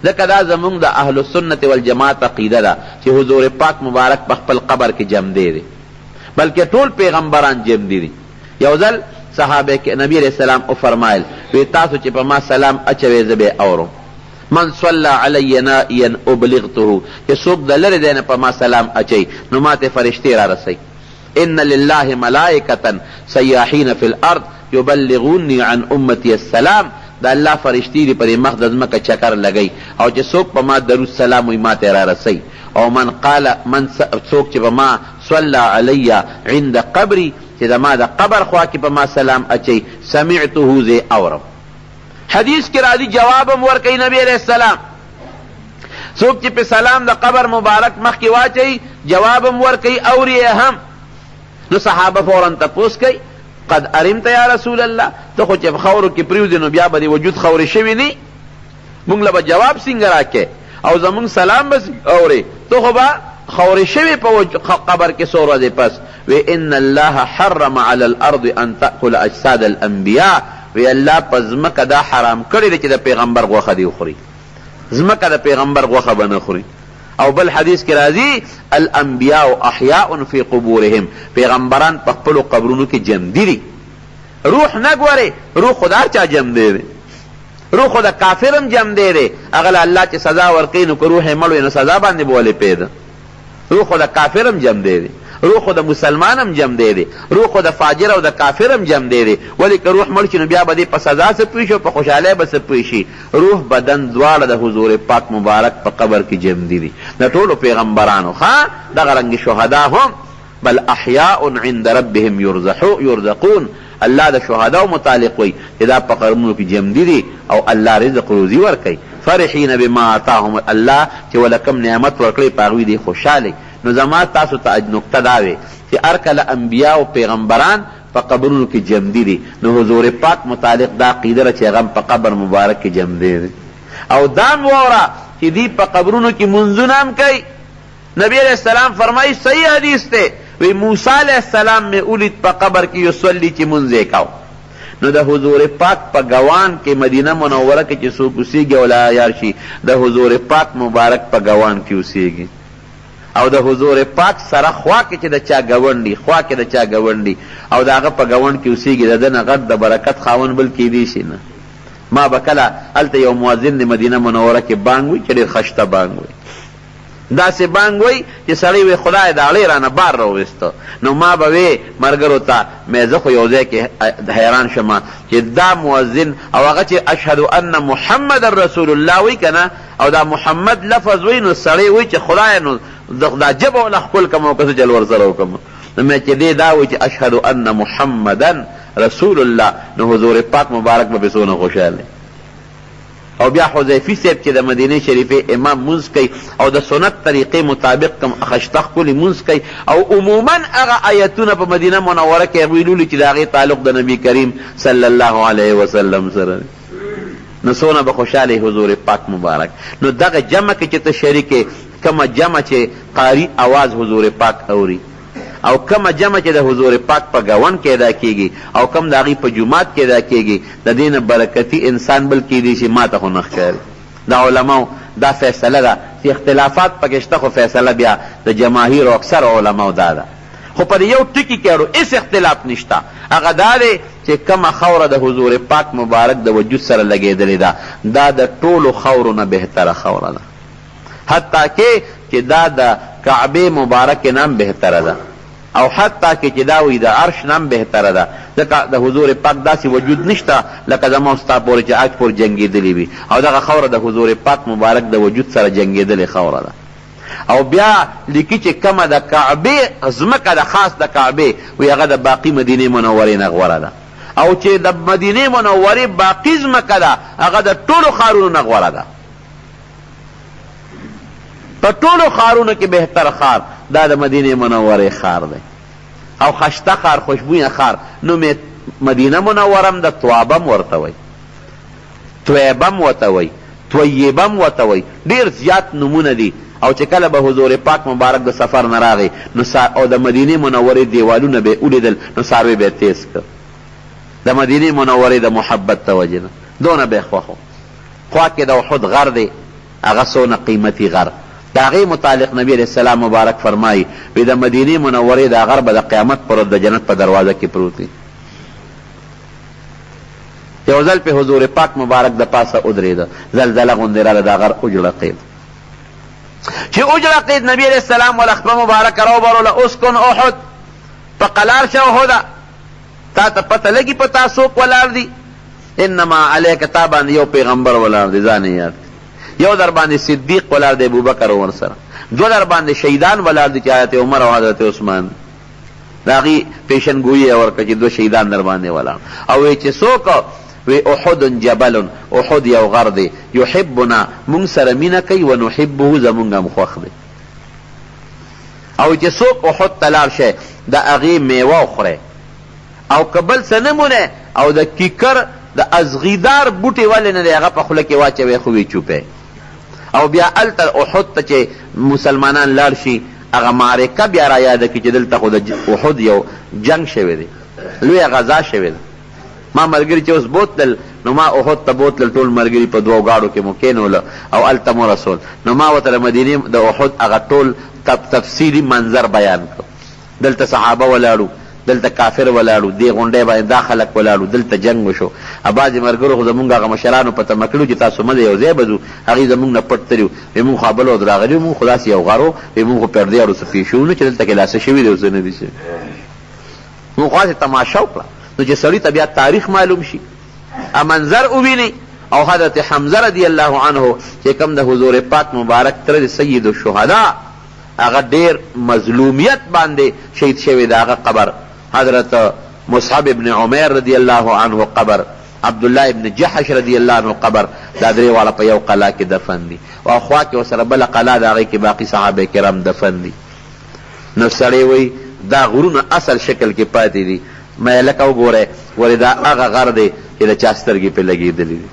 ځکه دا زمونږ د اهل السنت والجماعت عقیده ده چې حضور پاک مبارک په خپل قبر کې جمدی دی، بلکې ټول پیغمبران جمدی دي. یو ځل صحابه کې نبی علیہ السلام او فرمایل وی تاسو چې په ما سلام اچوي زه به اورم. من صلى علی نائیا ابلغته، چې څوک د لرې دی نه په ما سلام اچوي نو ما ته فرشتې را رسوي. ان لله ملائکة سیاحین فی الارض یبلغونی عن امتی السلام، دا الله فرشتي دی پر مخ د ځمکه چکر لګی او چې څوک په ما درود سلام وي ما ته را رسوي. او من قال من څوک چې په ما صلى علی عند قبری، چې د ما د قبر خوا کې په ما سلام اچي سمعته زه اورم. حدیث کې راځي جوابم ورکوي نبی علیہ السلام. څوک چې په سلام د قبر مبارک مخ کې واچي جوابم ورکوي اوري هم. نو صحابه فورا تپوس کوي قد ارمت یا رسول الله، ته خو چې په خاورو کې پریوځې نو بیا به د وجود خاورې شوي نه، موږ له به جواب څنګه راکې او زمونږ سلام به اورې، ته خو به خاورې شوي په قبر کې څو ورځې پس. وی ان الله حرم علی الارض ان تأکل اجساد الانبیاء، وی الله په ځمکه دا حرام کړی دی چې د پیغمبر غوښه دې وخوري، ځمکه د پیغمبر غوښه به نه خوري. او بل حدیث کې راځي الانبیاء احیاء فی قبورهم، پیغمبران په خپلو قبرونو کې جمدي دي. روح نه ګورې، روح خو د هر چا جمدی دی، روح خو د کافر هم جمدی دی. هغه له الله چې سزا ورکوي نو که روح یې مړ وي نو سزا باندې به ولې پیدا. روح خو د کافر هم جمدی دی، روح خو د مسلمان هم جمدی دی، روح خو د فاجر او د کافر هم جمدی دی. ولې که روح مړ شي نو بیا به دې په سزا څه پوه شي او په خوشحالۍ به څه پوه شي. روح بدن دواړه د حضور پاک مبارک په قبر کې جمدي دي د ټولو پیغمبرانو. ښه دغه رنګې شهدا هم بل احیاء عند ربهم یرزقون، الله د شهداو متعلق وی چې دا په قبرونو کې جمدي دي او الله رزق روزي ورکوي. فرحین بما آتاهم الله، چې ولکم نعمت ورکړی په هغوی دی خوشحاله. نو زما تاسو ته نکته دا وی چې هر کله انبیا او پیغمبران په قبرونو کې جمدي دي نو حضور پاک متعلق دا عقیده ده چې هغه په قبر مبارک کې جمدي دي. او دا واوره چې دی په قبرونو کې منځونه هم کوي. نبی علیہ السلام فرمایي صحیح حدیث دی، وی موسی علیہ السلام میں اولید په قبر کې یصلی چې منځ یې کاو. نو د حضور پاک په ګوان کې مدینه منوره کې چې څوک اوسېږي او لا یار شي د حضور پاک مبارک په ګوان کې اوسېږي. او د حضور پاک سره خوا کې چې د چا ګوندي، خوا کې د چا ګوندي او د هغه په ګوند کې اوسېږي د ده نه غټ د برکت خاوند بل کیدی شي نه. ما به کله هلته یو مؤذن د مدینه منوره کې بانګ وي چې ډېر خشته بانګ وي، داسې بانګ وی چې سړی وی خدای د اړې رانه بار راوویسته. نو ما به وی ملګرو ته مې زه خو یو ځای کې حیران شمه چې دا مؤذن او هغه چې اشهد ان محمد رسول الله وی که نه او دا محمد لفظ وی نو سړی وی چې خدای نو دا جبه وله ښکل کړم او که څه چل ورسره وکړم. نو مې چې دی دا وی چې اشهد ان محمدا رسول الله نو حضور پاک مبارک به پې څونه خوشحاله. او بیا حذیفی صاحب چې د مدینه شریفه امام منځ کوي او د سنت طریقې مطابق کم خشته ښکلي منځ کوي او عموما هغه آیتونه په مدینه منوره کې هغوی لولي چې د هغې تعلق د نبي کریم صلی الله علیه وسلم سره نو څونه به خوشحاله حضور پاک مبارک. نو دغه جمع کې چې ته شریکې کومه جمع چې قاری آواز حضور پاک اوري او کم جمع چې د حضور پاک په ګون کې ادا کیږي او کم د هغې په جومات کې ادا کیږي د دې نه برکتي انسان بل کیدی شي. ما ته خو نه ښکاري د علماو دا فیصله ده چې اختلافات پکې شته خو فیصله بیا د جماهیر او اکثر علماو دا ده. خو پر یو ټکي کې اړو هېڅ اختلاف نشته، هغه دا دی چې کومه خوره د حضور پاک مبارک د وجود سره لګېدلې ده دا د ټولو خورو نه بهتره خوره ده، حتی کې دا د کعبې مبارکې نه هم بهتره ده او حتی کې چې دا وي د عرش نام بهتره ده ځکه د حضور پاک داسې وجود نشته لکه زما ستا پورې چې عاج پورې جنګېدلې وي او دغه خوره د حضور پاک مبارک د وجود سره جنګېدلې خوره ده. او بیا لیکي چې کومه د کعبې ځمکه ده خاص د کعبې وي هغه د باقي مدینې منورې نه غوره ده او چې د مدینې منورې باقي ځمکه ده هغه د ټولو ښارونو نه غوره ده. په ټولو ښارونو کې بهتر ښار دا د مدینه منورې ښار دی او خشته ښار خوشبویه ښار نوم یې مدینه منورم د توابم ورته وی، تویبم ورته وی، تویبم ورته وی، ډېر زیات نومونه دي. او چې کله به حضور پاک مبارک د سفر نه راغی نو او د مدینې منورې دیوالونه به یې ولیدل نو څاروی به یې تیز کړ د مدینې منورې د محبت د وجې نه دونه به یې خوښ و. خوا کې د احد غر دی هغه څونه قیمتي غر. د هغې متعلق نبی علیه السلام مبارک فرمایي وی د مدینې منورې دا غر به د قیامت پر ورځ د جنت په دروازه کې پروت وي. یو ځل پې حضور پاک مبارک د پاسه ودرېده، زلزله غوندې راله، دا غر وجړقېد. چې وجړقېد نبی علیه السلام ول خپه مبارکه راوبروله، اسکن احد، په قلار شه احده، تا ته پته لګي په تا څوک ولاړ دي؟ انما علیک، تا باندې یو پیغمبر ولاړ دی، ځان یې یاد. یو در باندې صدیق ولاړ دی ابوبکر عمر سره، دو در باندې شهیدان ولاړ دي چې حضرت عمر او حضرت عثمان. د هغې پیشنګویي یې ورکړه چې دو شهیدان در باندې ولاړ. او وی چې څوک وی احد جبل، احد یو غر دی، یحبنا، مونږ سره مینه کوي، و نحبه، زمونږ هم خوښ دی. او چې څوک احد ته لاړ شي د هغې میوه وخورئ، او که بل څه نه مونی، او د کیکر د ازغیدار بوټي ولې نه دی هغه په خوله کې واچوئ، خو وی چوپئ. او بیا هلته احد ته چې مسلمانان لاړ شي، هغه معرکه بیا را یاده کړي چې دلته خو د احد یو جنگ شوی دی، لویه غذا شوې ده. ما ملګري چې اوس بوتلل، نو ما احد ته بوتلل، ټول ملګري په دوو گاډو کې مو کېنوله او هلته مو رسول. نو ما ورته د مدینې د احد هغه ټول تفصیلي منظر بیان کړ. دلته صحابه ولاړو، دلته کافر ولاړو، دې غونډۍ باندې دا خلک ولاړو، دلته جنګ وشو. بعضې ملګرو خو زمونږ هغه مشرانو په تمه کړو چې تاسو مه یو ځای به ځو، هغې زمونږ نه پټ تلي وو. وایي مونږ خو بل ورځ راغلي وو، مونږ خو داسې یو غر وو، وایي مونږ خو پردې اړو څه پېښ شوو نه چې دلته کې لاسه شوي دی او څه نه دي شوي. مونږ خو هسې تماشه وکړه، نو چې سړي ته بیا تاریخ معلوم شي، منظر وویني. او حضرت حمزه رضی الله عنه چې کوم د حضور پاک مبارک تره د سید الشهدا، هغه ډېر مظلومیت باندې شهید شوی د هغه قبر، حضرت مصعب ابن عمیر رضی الله عنه قبر، عبدالله ابن جحش رضی الله عنه قبر، دا درې واړه په یو قلا کې دفن دي، او خوا کې ورسره بله قلا د هغې کې باقي صحابه کرام دفن دي. نو سړی وایي دا غرونه اصل شکل کې پاتې دي، ما لکه وګورئ، ولې دا هغه غر دی چې د چا سترګې پې لګېدلې دي.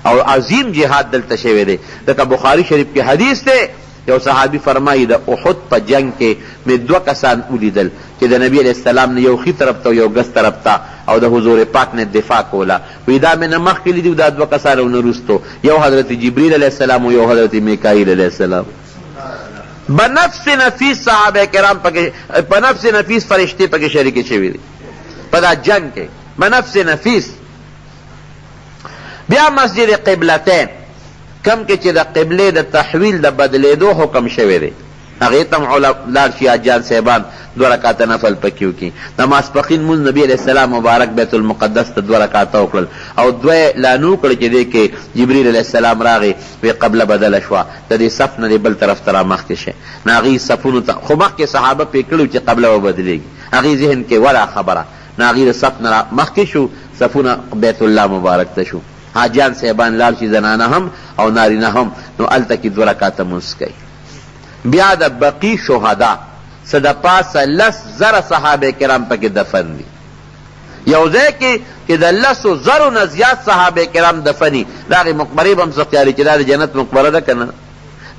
او عظیم جهاد دلته شوی دی. لکه بخاري شریف کې حدیث دی، یو صحابي فرمایي د احد په جنگ کې مې دوه کسان ولیدل چې د نبی علیه السلام نه یو ښي طرف ته او یو ګس طرف ته، او د حضور پاک نه دفاع کوله. وایي دا مې نه مخکې لیدي دا دوه کسان او نه وروستو، یو حضرت جبریل علیه السلام او یو حضرت میکائیل علیه السلام. بنفس نفیس صحابه کرام پکې، په نفس نفیس فرشتې پکې شریکې شوي دي په دا جنگ کې، بنفس نفیس. بیا مسجد قبلتین کم کې چې د قبلې د تحویل د بدلېدو حکم شوی دی، هغې ته هم لاړ شي حاجیان صاحبان، دوه رکاته نفل پکې وکړي. د ماسپښین مونځ نبي علیه السلام مبارک بیت المقدس ته دوه رکاته وکړل، او دوه یې لانو کړل چې دې کې جبریل علیه السلام راغی، وی قبله بدله شوه، د دې صف نه دې بل طرف ته را مخکې شي. نو هغې صفونو ته خو مخکې صحابه پرې کړي چې قبله وبدلېږي، هغې ذهن کې ولا خبره، نو هغې د صف نه را مخکې شو، صفونه بیت الله مبارک ته شو. حاجیان صاحبان لاړ شي، زنانه هم او نارینه هم، نو هلته کې دوه رکاته مونځ کوي. بیا د بقي شهدا څه د پاسه 10,000 صحابه کرام پکې دفن دي. یو ځای کې چې د 10,000 نه زیات صحابه کرام دفني، د هغې مقبرې به هم څه ښکاري چې دا د جنت مقبره ده که نه.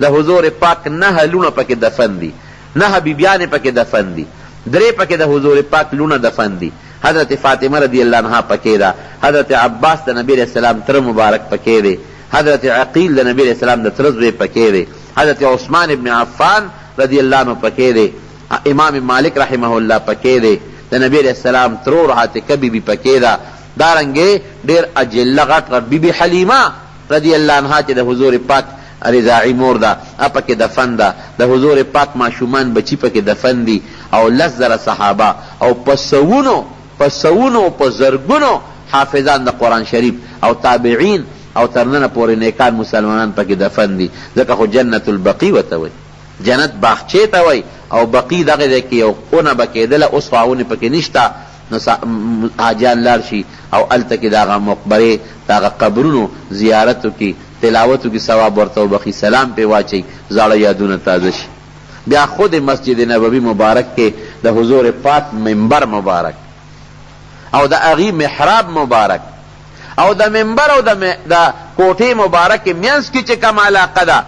د حضور پاک 9 لونه پکې دفن دي، 9 بیبیانې پکې دفن دي، 3 پکې د حضور پاک لونه دفن دي. حضرت فاطمه رضی الله عنها پکې ده، حضرت عباس د نبی علیہ السلام تر مبارک پکې دی، حضرت عقیل د نبی علیہ السلام د تر زوی پکې دی، حضرت عثمان ابن عفان رضی الله عنه پکې دی، امام مالک رحمه الله پکې دی، د نبی علیہ السلام ترور عاتکه بیبي پکې ده. دارنګې ډېر اجله غټ غټ بیبي حلیمه رضی الله عنها چې د حضور پاک رضاعي مور ده، پکې دفن ده. د حضور پاک ماشومان بچي پکې دفن دي، او 10,000 صحابه، او په سوونو په زرګونو حافظان د قرآن شریف او تابعین او تر ننه پورې نیکان مسلمانان پکې دفن دي. ځکه خو جنت البقی ورته وایي، جنت باغچې ته وایي، او بقی دغه دی کې یو اونه به کېدله، اوس خو اونې پکې نشته. نو حاجیان لاړ شي او هلته کې د هغه مقبرې د هغه قبرونو زیارت وکړي، تلاوت وکړي، ثواب ورته وبخي، سلام پې واچوي، زاړه یادونه تازه شي. بیا خود مسجد نبوي مبارک کې د حضور پاک منبر مبارک او د هغې محراب مبارک او د منبر او د کوټې مبارک منځ کې چې کوم علاقه ده،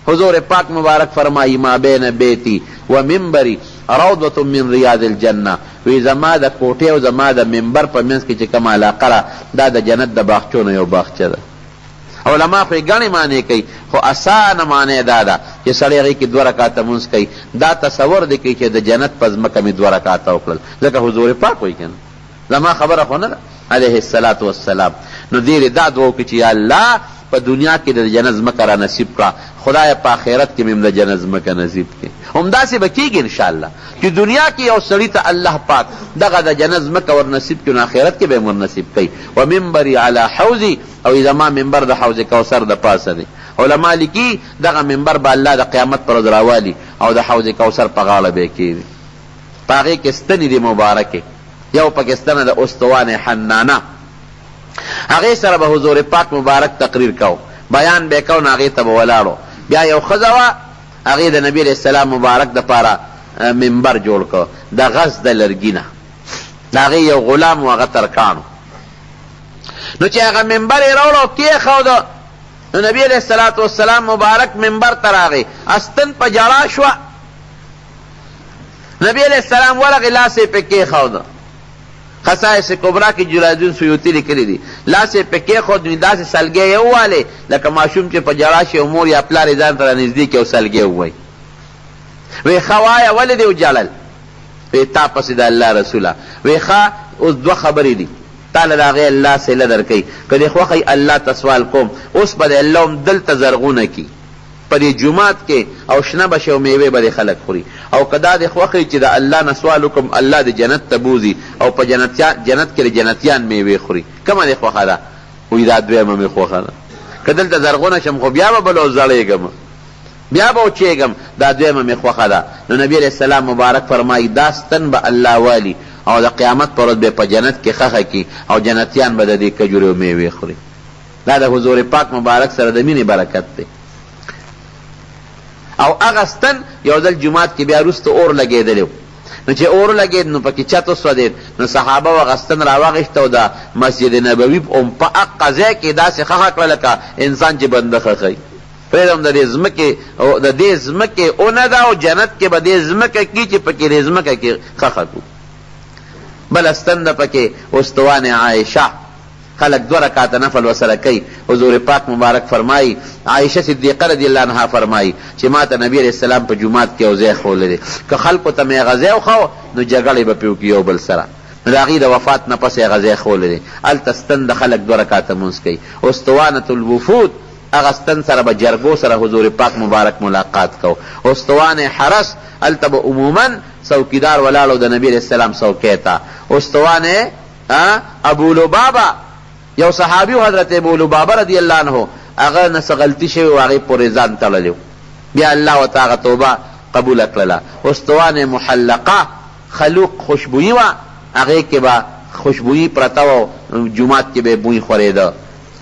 حضور پاک مبارک فرمایي ما بین بیتی و منبری روضة من ریاض الجنه، وی زما د کوټې او زما د منبر په منځ کې چې کوم علاقه ده، دا د جنت د باغچو نه یو باغچه ده. علما خو ګڼې معنی کوي، خو اسانه معنی دا ده چې سړی هغې کې 2 رکاته مونځ کوي. دا تصور دی کوي چې د جنت په ځمکه مې 2 رکاته وکړل، ځکه حضور پاک وایي که نه، زما خبره خو نه ده علیه الصلاة والسلام. نو دې دا دعا وکړي چې یا الله په دنیا کې د جنت ځمکه را نصیب کړه، خدای په آخرت کې مې د جنت ځمکه نصیب کړي. همداسې به کېږي انشاءالله چې دنیا کې یو سړي ته الله پاک دغه د جنت ځمکه ور نصیب کړي، نو آخرت کې به ور نصیب کوي. و منبري علی حوضي، او زما منبر د حوض کوثر د پاسه دی. علما لیکي دغه منبر به الله د قیامت پر ورځ راوالي او د حوض کوثر په غاړه به کېږي. په هغې کې ستنې دي مبارکې، یو پکې ستنه د استوان حنانه، هغې سره به حضور پاک مبارک تقریر کو، بیان به کو، نو هغې ته به ولاړو. بیا یو ښځه وه، هغې د نبي علیه السلام مبارک دپاره منبر جوړ کړ د غز د لرګي نه، د هغې یو غلام و، هغه ترکانو. نو چې هغه منبر یې راوړو کېښوده، نو نبي علیه الصلاة والسلام مبارک منبر ته راغی، استن په جړا شوه. نبی علیہ السلام ورغی، لاس یې پې کېښوده. خصائص کبرا کې جلالدین سیوطي لیکلي دي، لاس یې پې کېښود، نو داسې سلګۍ یې ووالې لکه ماشوم چې په جړا شي او مور یا پلار یې ځان ته رانږدې کړي او سلګۍ ووایي. وی ښه وایه ولې دې وجړل؟ وی تا پسې د الله رسوله. وی ښه اوس 2 خبرې دي، تاله د هغې الله سیله در کوي، که دې خوښئ الله ته سوال کوم، اوس به د الله هم دلته زرغونه کي په دې جومات کې، او شنه به شي او میوې به دې خلک خوري. او که دا دې خوښئ چې د الله نه سوال وکړم الله دې جنت ته بوځي او په جنت کې د جنتیان میوې خوري، کومه دې خوښه ده؟ وایي دا دویمه مې خوښه ده. که دلته زرغونه شم خو بیا به بل زړېږم، بیا به وچېږم، دا دویمه مې خوښه ده. نو نبي علیه السلام مبارک فرمایي دا ستن به الله والي او د قیامت پر ورځ به په جنت کې خښه کي او جنتیان به د دې کجورې او میوې خوري. دا د حضور پاک مبارک سره د مینې برکت دی. او هغه ستن یو ځل جومات کې بیا وروسته اور لګېدلی و، نو چې اور لګېد نو پکې چت وسودېد، نو صحابه و هغه ستن راواغېسته او د مسجد نبوي په هغه ځای کې داسې خښه کړه لکه انسان چې بنده خښوي. پرېږدم د دې ځمکې اونه ده او جنت کې به دې ځمکه کي چې پکې دې ځمکه کې خښه کړو. بله ستن ده پکې استوان عایشه، خلق 2 رکعاته نفل وسره کوي. حضور پاک مبارک فرمایي، عایشه صدیقه رضی الله عنها فرمایي چې ما ته نبی علیه السلام په جومات کې یو ځای ښوولی دی، که خلکو ته مې هغه ځای وښوه نو جګړې به پرې وکړي یو بل سره. نو د هغې د وفات نه پس یې هغه ځای ښوولی دی. هلته ستن د خلک 2 رکعاته مونځ کوي. استوانة الوفود، هغه ستن سره به جرګو سره حضور پاک مبارک ملاقات کو. استوان حرس، هلته به عموما څوکیدار ولاړو د نبی علیه السلام څوکۍ ته. استوان ابو لبابه، یو صحابي حضرت ابو لبابه رضی الله عنه، هغه نه څه غلطي شوې و، هغې پورې ځان تړلی و، بیا الله ورته هغه توبه قبوله کړله. استوان محلقه، خلوق خوشبویي وه، هغې کې به خوشبویي پرته و، جومات کې به بوی خورېده.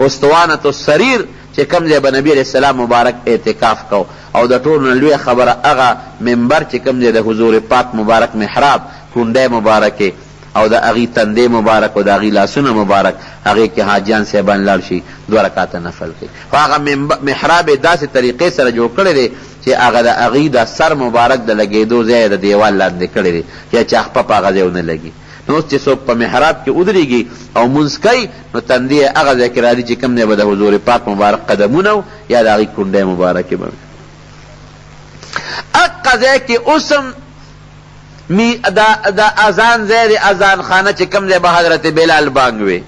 استوانة السریر، چې کوم ځای به نبي علیه السلام مبارک اعتکاف کو، او د ټولو نه لویه خبره هغه منبر چې کوم ځای د حضور پاک مبارک محراب، کونډی مبارکې او د هغې تندې مبارک او د هغې لاسونه مبارک، هغې کې حاجیان صاحبان لاړ شي 2 رکعاته نفل کوي. خو هغه محراب یې داسې طریقې سره جوړ کړی دی چې هغه د هغې د سر مبارک د لګېدو ځای د دیوال لاندې کړی دی، یا چاخپه په هغه ځای ونه لګي. نو اوس چې څوک په محراب کې ودرېږي او مونځ کوي، نو تندې یې هغه ځای کې راځي چې کوم ځای به د حضور پاک مبارک قدمونه یا د هغې کونډۍ مبارکې به هغه ځای کې اوس هم دا اذان ځای دی، اذان خانه چې کوم ځای به حضرت بلال بانګ وی.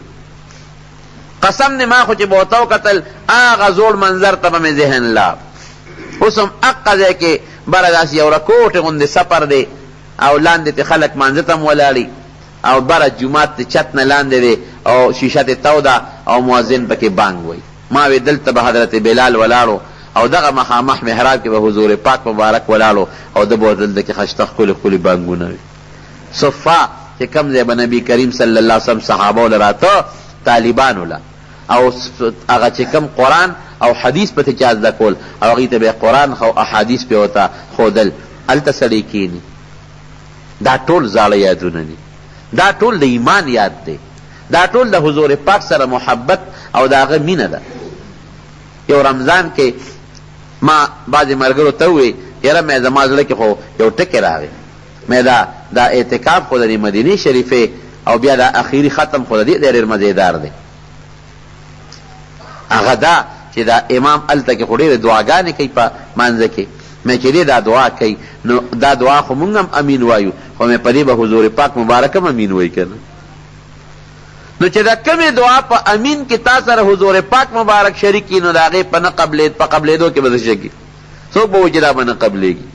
قسم دې ما خو چې به ورته وکتل هغه زوړ منظر ته به مې ذهن لاړ. اوس هم هغه ځای کې بره داسې یو رکوټې غوندې سفر دی او لاندې ته خلک مانځه ته هم ولاړي، او بره جومات د چت نه لاندې دی او شیشه تې تو ده او مؤذن پکې بانګ وی. ما وی دلته به حضرت بلال ولاړو او دغه مخامخ محراب کې به حضور پاک مبارک ولاړو او ده به دلته کې خشته ښکلي ښکلي بانګونه وي. صفا چې کوم ځای به نبي کریم صلی الله علیه وسلم صحابو له راته، طالبانو له، او هغه چې کوم قرآن او حدیث پته چا زده کول او هغې ته به قرآن او احادیث پې ورته ښودل، هلته سړی کښېني. دا ټول زاړه یادونه دي، دا ټول د ایمان یاد دی، دا ټول د حضور پاک سره محبت او د هغه مینه ده. یو رمضان کې ما بعضې ملګرو ته ووی یاره مې زما زړه کې خو یو ټکې راغی، مې دا اعتکاف خو د مدینې شریفې او بیا دا اخیري ختم خو د دې ډېر مزیدار دی. هغه دا چې دا امام هلته کې خو ډېرې دعاګانې کوي په مانځه کې مې چې دی دا دعا کوي نو دا دعا خو مونږ هم امین وایو خو مې په دې به حضور پاک مبارک هم امین وایي که نه نو چې دا کمې دعا په امین کې تا سره حضور پاک مبارک شریک کي نو د هغې په قبلېدو کې به څه شي څوک به وایي چې دا به نه قبلېږي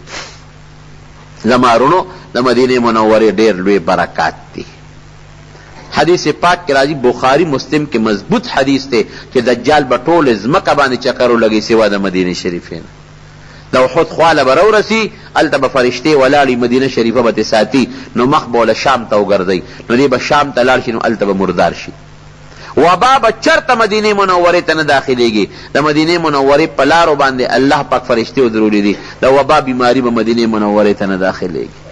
زما رونو د مدینې منورې ډېر لوی برکات دي حدیث پاک کې راځي بخاري مسلم کې مضبوط حدیث دی چې دجال به ټول ځمکه باندې چکر ولګي سوا د مدینې شریفې نه د احد خواله به راورسي هلته به فرشتې ولاړي مدینه شریفه به ترې ساتي نو مخ به وله شام ته وګرځئ نو دې به شام ته لاړ شي نو هلته به مردار شي وبا به چرته مدینې منورې ته نه داخلېږي د مدینې منورې په لارو باندې الله پاک فرشتې ودرولي دي د وبا بیماري به مدینې منورې ته نه داخلېږي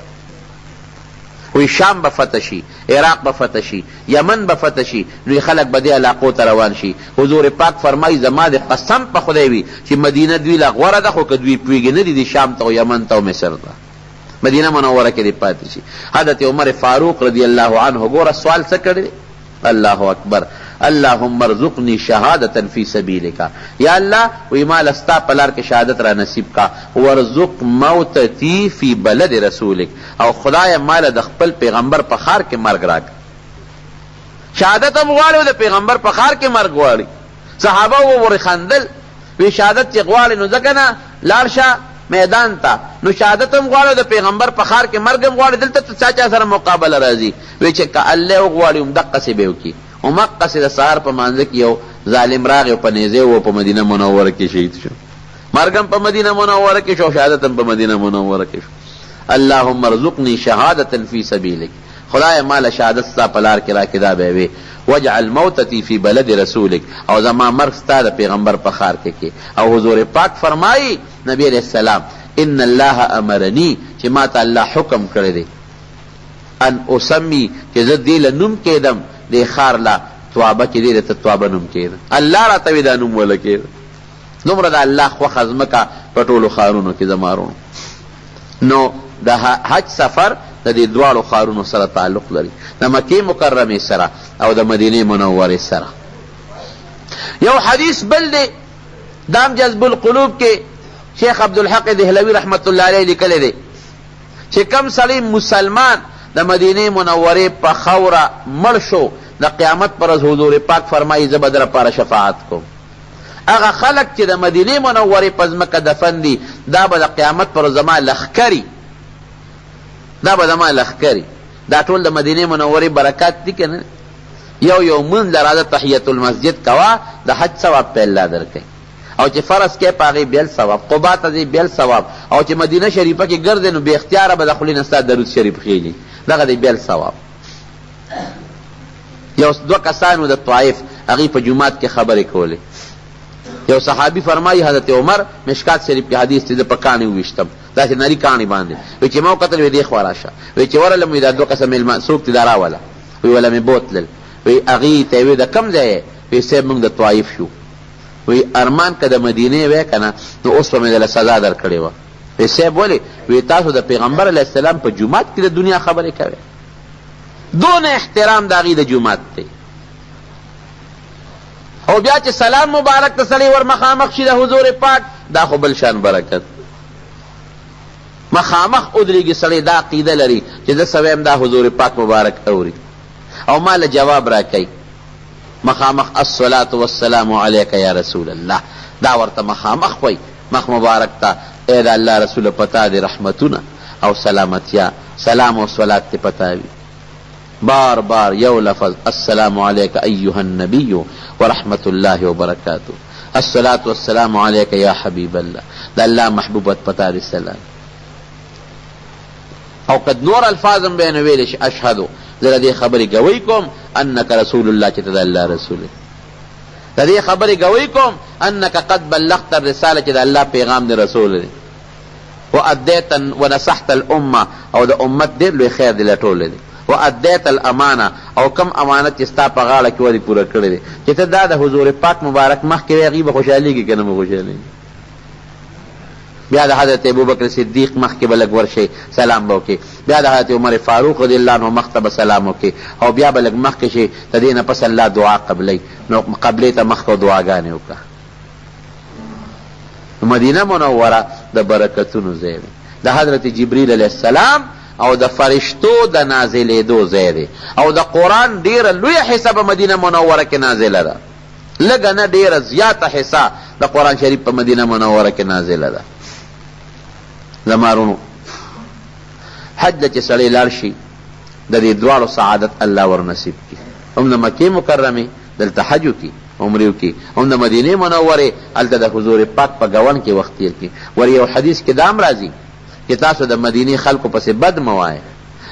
وی شام به فتح شي عراق به فتح شي یمن به فتح شي نو خلک به دې علاقو ته روان شي حضور پاک فرمایي زما د قسم په خدای وي چې مدینه دوی له غوره ده خو که دوی پوهېږي نه دي د شام ته او یمن ته او مصر ته مدینه منوره کې دې پاتې شي حضرت عمر فاروق رضی الله عنه ګوره سوال څه کړی الله اکبر اللهم ارزقنی شهادتا فی سبیلک یا الله وی مال استا په لار کې شهادت را نصیب کا ورزق موتتی فی بلد رسولک او خدای مال د خپل پیغمبر په خار کې مرګ راک شهادت هم غواړي او د پیغمبر په خار کې مرګ غواړي صحابه وورې خندل وی شهادت چې غواړي نو ځکه نه لاړ شه میدان ته نو شهادت هم غواړي د پیغمبر په خار کې مرګ هم غواړي دلته چا سره مقابله راځي وی چې که الله وغواړي همدقسې به وکړي ومقصې د سهار په مانځه کې یو ظالم راغی او په نیزې و په مدینه منوره کې شهید شو مرګ هم په مدینه منوره کې شو شهادت هم په مدینه منوره کې شو اللهم ارزقنی شهادتا فی سبیلک خدای مال شهادت ستا په لار کې راکړي دا به وي واجعل موتتی فی بلد رسولک او زما مرګ ستا د پیغمبر په خار کې او حضور پاک فرمایي نبی علیہ السلام ان الله امرنی چې ما ته الله حکم کړی دی ان اسمی چې زه دې له نوم کېدم دې خار لا توابه چې دې ته توابه نوم کېده الله راته وی دا نوم وله کېده دومره د الله خوښه ځمکه په ټولو ښارونو کې زمارونو نو د حج سفر د دې دواړو ښارونو سره تعلق لري د مکې مکرمې سره او د مدینې منورې سره یو حدیث بل دی دام جذب القلوب کې شیخ عبدالحق دهلوی رحمت الله علیه لیکلی دی چې کم سړی مسلمان د مدینې منورې په خوره مړ شو د قیامت پر ورځ حضور پاک فرمایي زه به در لپاره شفاعت کوم هغه خلک چې د مدینې منورې په ځمکه دفن دي دا به د قیامت پر ورځ زما لښکري دا به زما لښکري دا ټول د مدینې منورې برکات دي که نه یو مونځ له راځه تحیت المسجد کوه د حج ثواب په الله درکوي او چې فرض کې په هغې بیل ثواب قبا ته ځې بیل ثواب او چې مدینه شریفه کې ګرځې نو بې اختیاره به د خولې نه ستا درود شریف خیږي دغه دی بیل ثواب یو دوه کسانو د طائف هغې په جومات کې خبرې کولې یو صحابي فرمایي حضرت عمر مشکات شریف کې حدیث دی زه په کاڼي وویشتم داسې نري کاڼي باندې وی چې ما وکتل وی دې خوا راشه وی چې ورغلم وی دا دوه کسه مېلمه څوک دي دا راوله وی وله مې بوتلل وی هغې ته یې وی د کوم ځای وی صاحب موږ د طائف شو وی ارمان که د مدینې وی که نه نو اوس به مې دله سزا در کړې وه وی صاحب ولې وی تاسو د پیغمبر علیه السلام په جومات کې د دنیا خبرې کوئ دون احترام د هغې د جومات دی او بیا چې سلام مبارک ته سړی ور مخامخ شي د حضور پاک دا خو بل شان برکت مخامخ ادرېږي سړی دا عقیده لري چې زه څه ویم دا حضور پاک مبارک اوري او ما له جواب راکوي مخامخ الصلاة والسلام علیک یا رسول الله دا ورته مخامخ وی مخ مبارک ته ای د الله رسول پتا دی رحمتونه او سلامتیا سلام و صلات تی پتا وی بار بار یو لفظ السلام علیک ایها النبی ورحمت الله وبرکاته الصلاة والسلام علیک یا حبیب الله دا الله محبوبت پتا دی سلام او قد نور الفاظم بین ویلش اشهدو زه د دې خبرې ګوی کوم انک رسول الله چې ته د الله رسول د دې خبرې ګوی کوم انک قد بلغت الرساله چې د الله پیغام دی رسول دی وادیت ونصحت الامه او د امت ډېر لوی خیر دی لټولی دی وادیت الامانه او کم امانت چې ستا په غاړه کې ودې پوره کړی دی چې ته دا د حضور پاک مبارک مخکې وی هغې به خوشحالېږي که نه به خوشحالېږي بیا د حضرت ابوبکر صدیق مخکې به لږ ورشئ سلام به وکړې بیا د حضرت عمر فاروق رضی الله عنه مخ ته به سلام وکړې او بیا به لږ مخکې شي د دې نه پس الله دعا قبلی نو قبلې ته مخکې دعاګانې وکړه مدینه منوره د برکتونو ځای دی، د حضرت جبریل علیه السلام او د فرشتو د نازلېدو ځای دی، او د قرآن ډیره لویه حصه په مدینه منوره کې نازله ده، لږه نه ډیره زیاته حصه د قرآن شریف په مدینه منوره کې نازله ده. زمارونو حج له چې سړی لاړ شي د دې دواړو سعادت الله ورنصیب کړي، هم د مکې مکرمې دلته حج وکړي عمرې وکړي، هم د مدینې منورې هلته د حضور پاک په ګون کې وخت تېر کړي. ور یو حدیث کې دام راځي چې تاسو د مدینې خلکو پسې بد مه وایئ،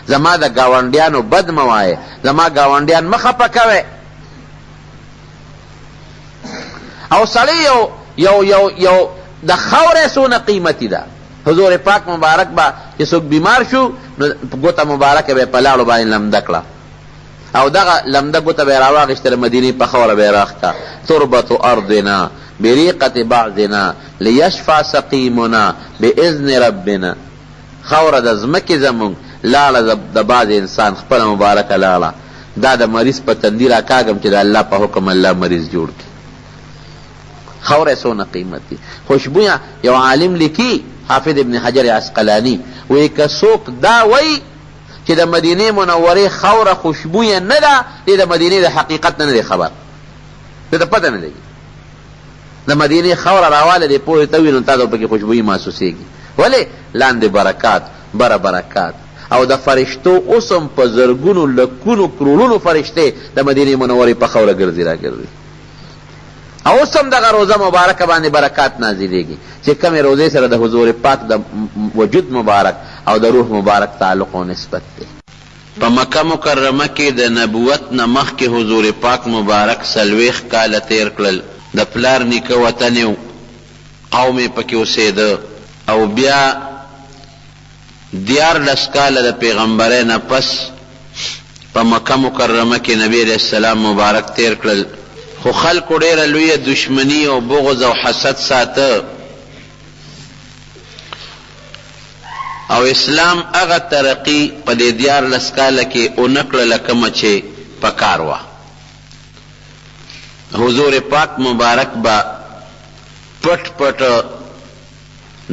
زما د ګاونډیانو بد مه وایئ، زما ګاونډیان مه خفه کوئ. او سړی یو د خاورې څونه قیمتي ده. حضور پاک مبارک با چې څوک بیمار شو نو ګوته مبارکه به په لاړو باندې لمده کړه، او دغه لمده ګوته به یې راواخېستله مدینې په خاوره به یې راښکه. تربة ارضنا بریقة بعضنا لیشفع سقیمنا باذن ربنا. خاوره د ځمکې زمونږ لاړه د بعض انسان خپله مبارکه لاړه، دا د مریض په تندي راکاږم چې د الله په حکم الله مریض جوړ کړي. خاوره څونه قیمت دی. خوشبویه یو عالم لیکي حافظ ابن حجر عسقلانی وی که څوک دا وی چې د مدینې منورې خاوره خوشبویه نه ده، دې د مدینې د حقیقت نه دی خبر، دې ته پته نه لګي. د مدینې خاوره راواله دې پوهې ته وي نو تا ته پکې خوشبویي محسوسېږي. ولې؟ لاندې برکات بره برکات، او د فرشتو اوس هم په زرګونو لکونو کروڑونو فرشتې د مدینې منورې په خاوره ګرځي راګرځي، او اوس هم دغه روزه مبارکه باندې برکات نازلېږي چې کمې روزې سره د حضور پاک د وجود مبارک او د روح مبارک تعلق و نسبت دی. په مکه مکرمه کې د نبوت نه مخکې حضور پاک مبارک 40 کاله تیر کړل. د پلار نیکه وطن و، قوم یې پکې اوسېده، او بیا 14 کاله د پیغمبرۍ نه پس په مکه مکرمه کې نبی علیه السلام مبارک تیر کړل. خو خلکو ډېره لویه دشمني او بغض او حسد ساته، او اسلام هغه ترقی په دې 14 کاله کې ونه کړله کومه چې پکار وه. حضور پاک مبارک به پټ پټ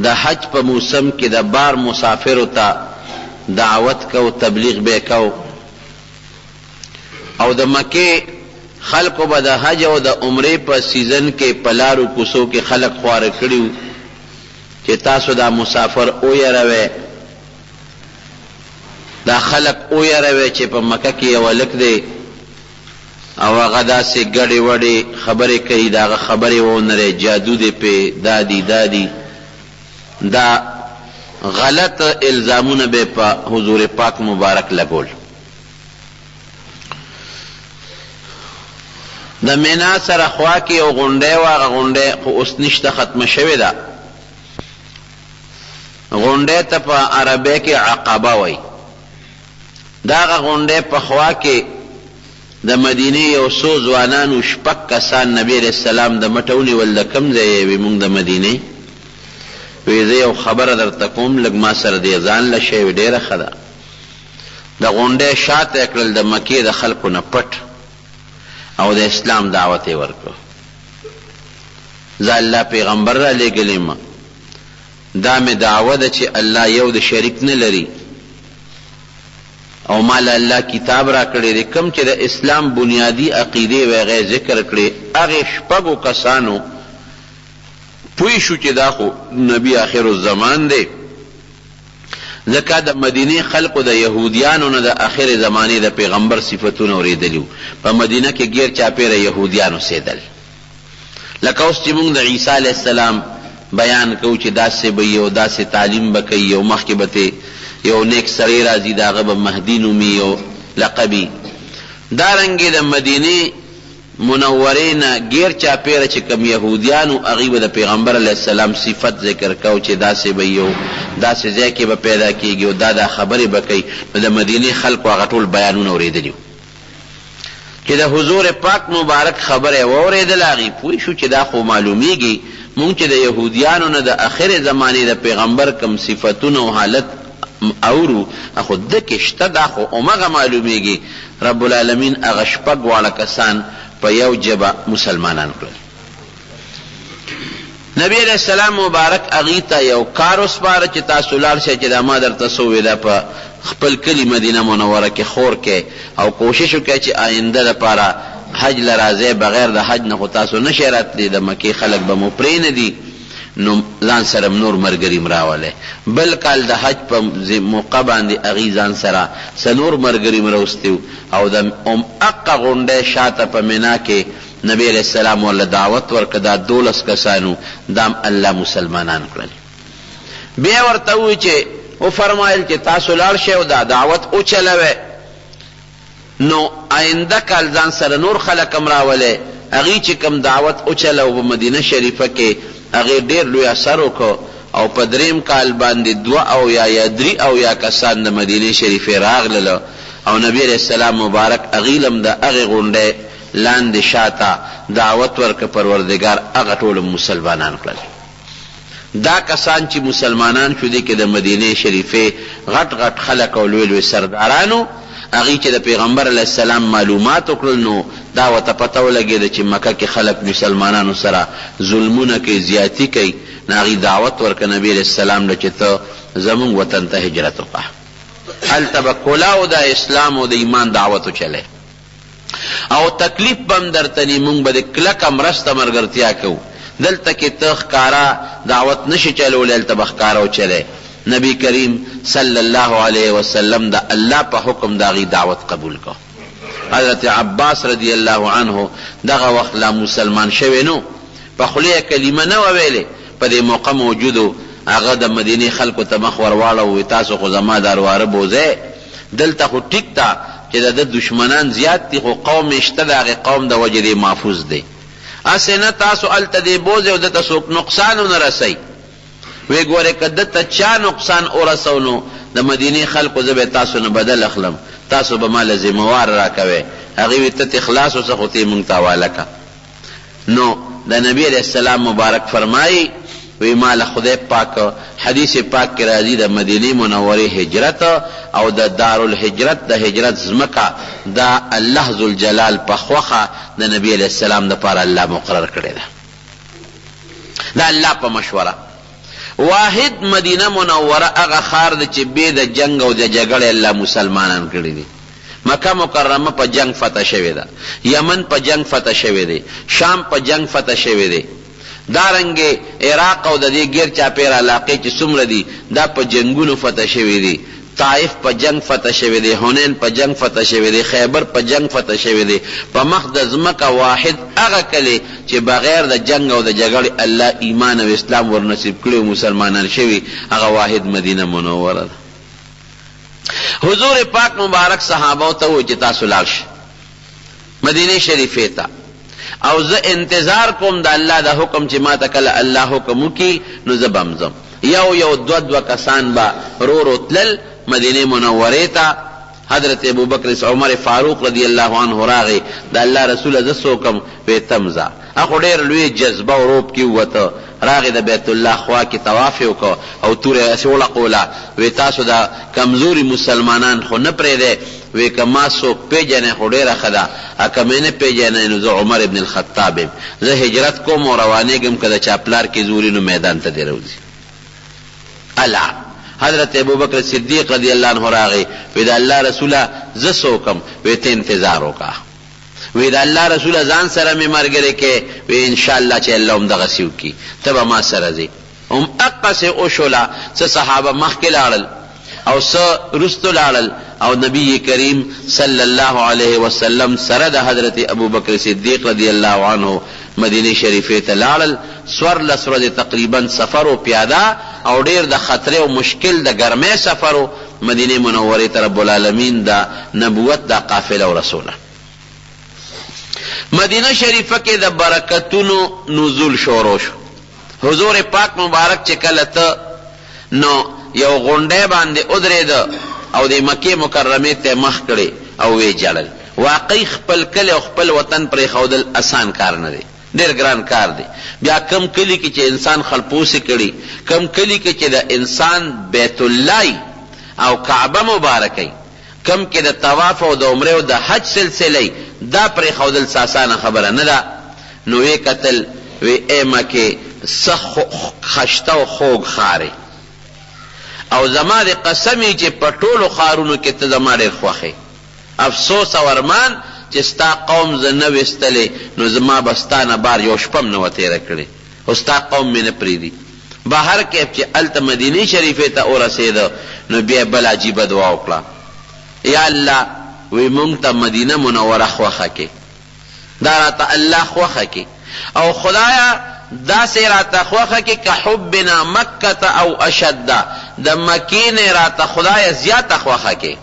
د حج په موسم کې د بار مسافرو ته دعوت کو، تبلیغ به کو، او د مکې خلقو به د حج او د عمرې په سیزن کې په لارو کوڅو کې خلق خواره کړي چې تاسو دا مسافر اویروئ، دا خلق اویروئ چې په مکه کې یو هلک دی او هغه داسې ګډې وډې خبرې کوي، د هغه خبرې ونرئ، جادو دی پې، دادي دا غلط الزامونه به په حضور پاک مبارک لګول. د مینا سره خوا کې یو غونډۍ وه، هغه غونډۍ خو اوس نشته، ختمه شوې ده. غونډۍ ته په عربۍ کې عقبه وایي. دا هغه غونډۍ په خوا کې د مدینې یو څو ځوانانو 6 کسان نبی علیه السلام د مټه ونیول. د کوم ځای یې وي؟ موږ د مدینې. وی زه یو خبره درته کوم، لږ ما سره دې ځان له شی وي، ډېره ښه ده. د غونډۍ شاته یې کړل د مکې د خلکو نه پټ، او د اسلام دعوت یې ورکړو. زه الله پیغمبر را لېږلی یم، دا مې دعوه ده چې الله یو د شریک نه لري، او ما له الله کتاب را کړی دی. کوم چې د اسلام بنیادی عقیدې و هغې ذکر کړې، هغې 6 کسانو پوه شو چې دا خو نبی آخر الزمان دی، ځکه د مدینې خلقو د یهودیانو نه د آخر زمانې د پیغمبر صفتونه اورېدلي. په مدینه کې غیر چاپېره یهودیان اوسېدل، لکه اوس چې موږ د عیسی علیه السلام بیان کوو چې داسې به یو داسې تعلیم به کوي، او مخکې به یو نیک سړی راځي، د هغه به مهدي نومي یو لقبي. دارنګې د مدینې منورې نه غیر چاپېره چې کوم یهودیانو هغوی به د پیغمبر علیه السلام صفت ذکر کو چې داسې به یو داسې ځای کې به پیدا کېږي او دا خبرې به کوي. نو د مدینې خلکو هغه ټول بیانونه اورېدلي چې د حضور پاک مبارک خبره یې واورېدله، هغوی پوه شو چې دا خو معلومیږي مونږ چې د یهودیانو نه د آخر زمانې د پیغمبر کوم صفتونه او حالت اورو، خو دکې شته، دا خو همغه معلومیږي. رب العالمین هغه 6 کسان په یو جبه مسلمانان کړل. نبی علیہ السلام مبارک اغی ته یو کار وسپاره چې تاسو لاړ شئ چې دا ما درته څه ویله په خپل کلي مدینه منوره کې خور کې او کوشش وکړئ چې آینده دپاره حج له راځئ بغیر د حج نه خو تاسو نشئ راتلی د مکې خلک به مو پرېنږدي نو ځان سره نور ملګري م راولی بل کال د حج په موقع باندې هغې ځان سره څلور ملګري م راوستي او د اقه غونډۍ شاته په منا کې نبی علیہ السلام ورله دعوت ورکړه دا 12 کسانو دام الله مسلمانان کړل بیا ورته ووایي چې وفرمایل چې تاسو لاړ شئ او دا دعوت وچلوئ نو آینده کال ځان سره نور خلک هم راولئ هغې چې کوم دعوت وچلو په مدینه شریفه کې هغې ډېر لوی اثر وکړو او په دریم کال باندې 2 یا 3 کسان د مدینې شریفې راغلل او نبی علیہ السلام مبارک هغې هم د هغې غونډۍ لاندې شاته دعوت ورکړه پروردګار هغه ټول مسلمانان کړل دا کسان چې مسلمانان شو دي کې د مدینې شریفې غټ غټ خلک او لوی لوی سردارانو هغې چې د پیغمبر علیه السلام معلومات وکړل نو دا ورته پته ولګېده چې مکه کې خلک مسلمانانو سره ظلمونه کوي زیاتي کوي نو هغې دعوت ورکړه نبي علیه السلام له چې ته زمونږ وطن ته هجرت وکړه هلته به کلاو د اسلام او د ایمان دعوت وچلی او تکلیف بم درتنی مونږ به د کلکه مرسته ملګرتیا کوو دلته کې ته ښکاره دعوت نشي چلولی هلته به ښکاره وچلی نبی کریم صلی الله علیه وسلم د الله په حکم د هغې دعوت قبول کو حضرت عباس رضی الله عنه دغه وخت لا مسلمان شوی نو په خوله کلمه نه وویلې په دې موقع موجودو هغه د مدینې خلکو ته مخ ورواړه تاسو خو زما درواره بوځئ دلته خو ټیک ته چې د دشمنان زیات دي خو قوم شته د هغې قوم د وجې دې محفوظ دی هسې نه تاسو هلته دې بوځئ او دته څوک نقصان ونه رسئ وی ګورې که دته چا نقصان ورسو نو د مدینې خلکو زه به تاسو نه بدل اخلم تاسو به ما له ذمهوار راکوئ هغې وی ته خلاص اوسه خو ته یې مونږ ته حواله که نو د نبی علیه السلام مبارک فرمایي وی ما له خدای پاک حدیث پاک کې راځي د مدینې منورې هجرت او د دارالهجرت د هجرت ځمکه دا الله ذوالجلال په خوښه د نبی علیه السلام دپاره الله مقرر کړې ده د الله په مشوره واحد مدینه منوره هغه ښار ده چې بې د جنګ او د جګړې الله مسلمانان کړي دي مکه مکرمه په جنگ فتح شوې ده یمن په جنگ فتح شوې دی شام په جنگ فتح شوې دی دارنګې عراق او د دې ګیر چاپېره علاقې چې څومره دي دا په جنګونو فتح شوې دي طائف په جنگ فتح شوی دی حنین په جنگ فتح شوی دی خیبر په جنگ فتح شوی دی په مخ د ځمکه واحد هغه کلی چې بغیر د جنگ او د جګړې الله ایمان او اسلام ورنصیب کړي مسلمانان شوي هغه واحد مدینه منوره ده حضور پاک مبارک صحابه ته وایي چې تاسو لاړ شئ مدینه شریفې ته او زه انتظار کوم د الله د حکم چې ما ته کله الله حکم وکړي نو زه به هم ځم یو دوه کسان به رو تلل مدینه منورې ته حضرت ابوبکر عمر فاروق رضی الله عنه راغی د الله رسول زه څوکم وی تم ځه هغه ډېر لوی جذبه او روب کې ووته راغی د بیت الله خوا کې طواف یې وکړه او تورې هسې وړقوله وی تاسو د کمزوري مسلمانان خو نه پرېږدی وی که ما څوک پېژنئ خو ډېره ښه ده که مې نه پېژنئ نو زه عمر ابن الخطاب یم زه هجرت کوم او روانېږم که د چا پلار کې زوري نو میدان ته دې راوځي الله حضرت ابوبکر صدیق رضی الله عنه راغی وی د الله رسوله زه څوکم وی ته انتظار وکړه وی د الله رسوله ځان سره مې ملګری کې وی انشاءالله چې الله هم دغسې وکړي ته به ما سره ځې هم اقسې وشوله څه صحابه مخکې لاړل او څه رستو لاړل او نبی کریم صلی الله علیه وسلم سره د حضرت ابوبکر صدیق رضی الله عنه مدینه شریفې ته لاړل څوارلس ورځې تقریبا سفر و پیاده او ډېر د خطرې او مشکل د ګرمۍ سفر و مدینه منورې ته رب العالمین د نبوت دا قافله و رسوله مدینه شریفه کې د برکتونو نزول شروع شو حضور پاک مبارک چې کله ته نو یو غونډۍ باندې ودرېده او د مکې مکرمې ته مخ کړې او ویې جړل واقعي خپل کلی او خپل وطن پرېښودل اسان کار نه دی ډېر ګران کار دی بیا کم کلی کې چې انسان خلپوسې کړي کم کلی کې چې د انسان بیت الله او کعبه مبارکۍ کم کې د طواف او د عمرې او د حج سلسلې دا پرېښودل اسانه خبره نه ده نو ویې کتل وی ای مکې خشته او خوږ ښار او زما د قسم چې په ټولو ښارونو کې ته زما ډېر خوښ یې. افسوس او ارمان چې ستا قوم زه نه ویستلی نو زما به ستا نه بار یو شپه م نه وه تېره کړې خو ستا قوم مې نه پرېږدي. بهر کیف چې هلته مدینې شریفې ته ورسېده نو بیا بل عجیبه دعا وکړه، یا الله وی مونږ ته مدینه منوره خوښه کې، دا راته الله خوښه کې، او خدایا داسې راته خوښه کې که حبنا مکة او اشد، د مکې نه راته خدایا زیاته خوښه کې.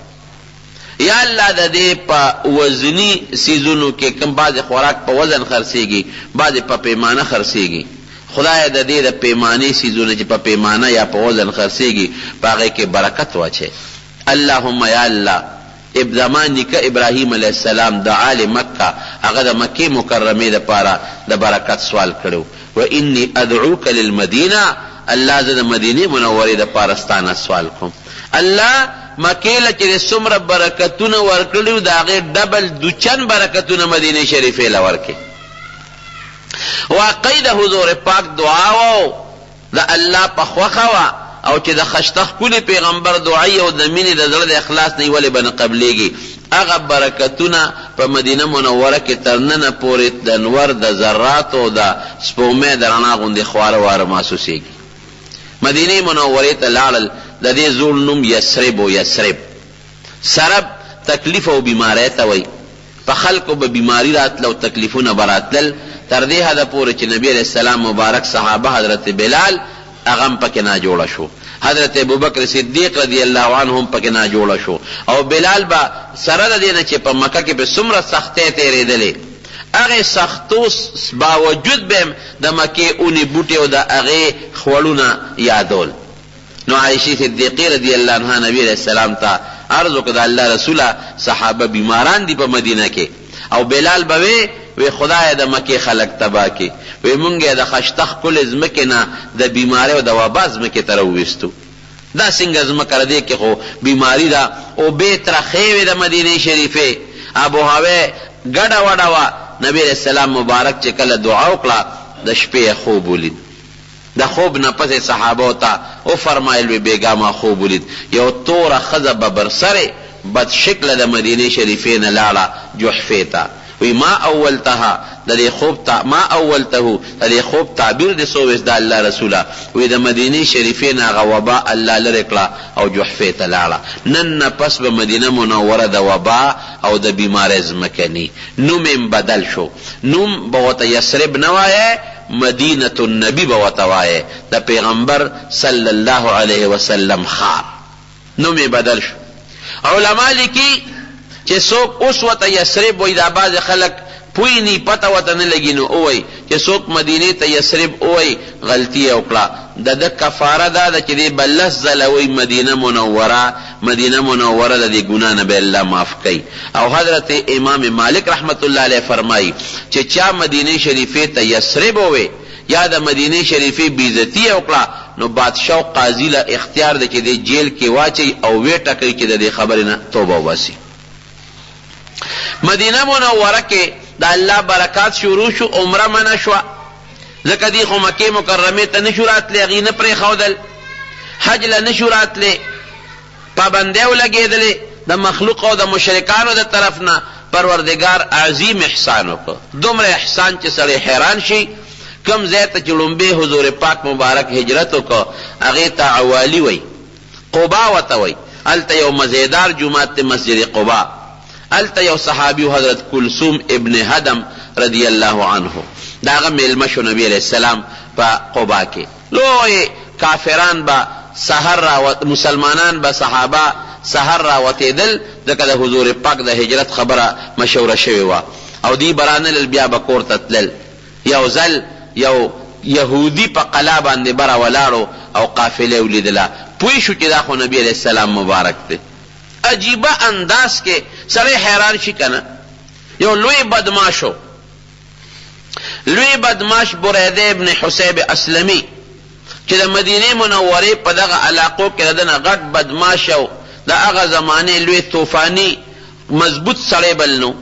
یا الله د دې په وزني سیزونو کې کوم بعضې خوراک په وزن خرڅېږي، بعضې په پیمانه خرڅېږي، خدای د دې د پیمانې سیزونه چې په پیمانه یا په وزن خرڅېږي په هغې کې برکت واچوې. اللهم یا الله زما نیکه ابراهیم علیه السلام د آل مکه هغه د مکې مکرمې دپاره د برکت سوال کړی و انی ادعوک للمدینه، الله زه د مدینې منورې دپاره ستا نه سوال کوم. الله مکې له چې څومره برکتونه ورکړي د هغې ډبل دوچن برکتونه مدینې شریفې له ورکړي. واقعي د حضور پاک دعا و د الله په خوښه وه او چې د خشته ښکلي پیغمبر دعایي او د مینې د زړه د اخلاص نه یې ولې به نه قبلېږي. هغه برکتونه په مدینه منوره کې تر ننه پورې د انور د ذراتو او د سپومۍ د رڼا غوندې خواره واره محسوسېږي. مدینې منورې ته لاړل، د دې زوړ نوم یسرب و یسرب. سرب تکلیف او بیماری ته وایي، په خلکو به بیماری راتله او تکلیفونه به راتلل تر دې حده پورې چې نبی علیه السلام مبارک صحابه حضرت بلال هغه هم پکې ناجوړه شو، حضرت ابوبکر صدیق رضی الله عنه هم پکې ناجوړه شو، او بلال به سره د دې نه چې په مکه کې به څومره سختۍ تېرېدلې هغې سختو باوجود به هم د مکې اونې بوټې او د هغې خوړونه یادول. نو عایشې صدیقې رضی الله عنها نبی علیه السلام ته عرض وکړه د الله رسوله صحابه بیماران دي په مدینه کې، او بلال به وی خدای د مکې خلق تباه کې، وی مونږ یې د خشته ښکلې ځمکې نه د بیمارۍ او د وبا ځمکې ته راوویستو. دا څنګه ځمکه را دې کې خو بیماري ده، اوبې ترخې وې د مدینې شریفې، آب و هوا ګډه وډه وه. نبی علیه السلام مبارک چې کله دعا وکړه د شپې خوب ولید، د خوب نه پسې صحابو ته وفرمایل وی بېګا ما خوب ولید یو توره ښځه ببرسرې بد شکله د مدینې شریفې نه لاړه جحفې ته. وی ما اولتها د دې خوب تعبیر د سوویس د الله رسوله، وی د مدینې شریفې نه هغه وبا الله لرې کړه او جحفې ته لاړه. نن نه پس به مدینه منوره د وبا او د بیمارۍ ځمکه ني، نوم یې بدل شو، نوم به ورته یسرب نه وایه، مدینة النبی به ورته وایه، د پیغمبر صلی الله علیه وسلم ښار، نوم یې بدل شو. علما لیکي چې څوک اوس ورته یسرب وایي، دا بعضې خلک پوی نی پته ورته نه لګي نو ووایي چې څوک مدینې ته یسرب ووایي غلطي یې وکړه. د ده کفاره دا ده چې دی به لس ځله وایي مدینه منوره د دې ګناه نه به الله معاف کوي. او حضرت امام مالک رحمت الله علیه فرمایي چې چا مدینې شریفې ته یسرب ووایي یا د مدینې شریفې بېعزتي یې وکړه نو بادشاه او قاضي له اختیار ده چې دی جیل کې واچوي او ویې ټاکوي چې د دې خبرې نه توبه وباسي. مدینه منوره کې د الله برکات شروع شو، عمره منع شوه ځکه دی خو مکې مکرمې ته نشو راتلی، هغې نه پرېښودل، حج له نشو راتلی، پابندۍ ولګېدلې د مخلوق او د مشرکانو د طرف نه. پروردګار عظیم احسان وکړ، دومره احسان چې سړی حیران شي. کم ځای ته چې لومبې حضور پاک مبارک هجرت وکړ هغې ته عوالي وی، قبا ورته وی، هلته یو مزیدار جومات دی مسجد قبا، هلته یو صحابي حضرت کلثوم ابن هدم رضی الله عنه دا هغه میلمه شو نبی علیه السلام په قبا کې. لوی کافران به سحر مسلمانان به صحابه سحر راوتېدل ځکه د حضور پاک د هجرت خبره مشوره شوې وه، او دی به رانلل بیا به کور ته تلل. یو ځل یو یهودي په قلا باندې بره ولاړو او قافلې ولیدله، پوه شو چې دا خو نبی علیه السلام مبارک دی. عجیبه انداز کې سړی حیران شي که نه. یو لوی بدماش بریده ابن حسیب اسلمی چې د مدینې منورې په دغه علاقو کې د ده نه غټ بدماش او د هغه زمانې لوی طوفاني مضبوط سړی بل نو،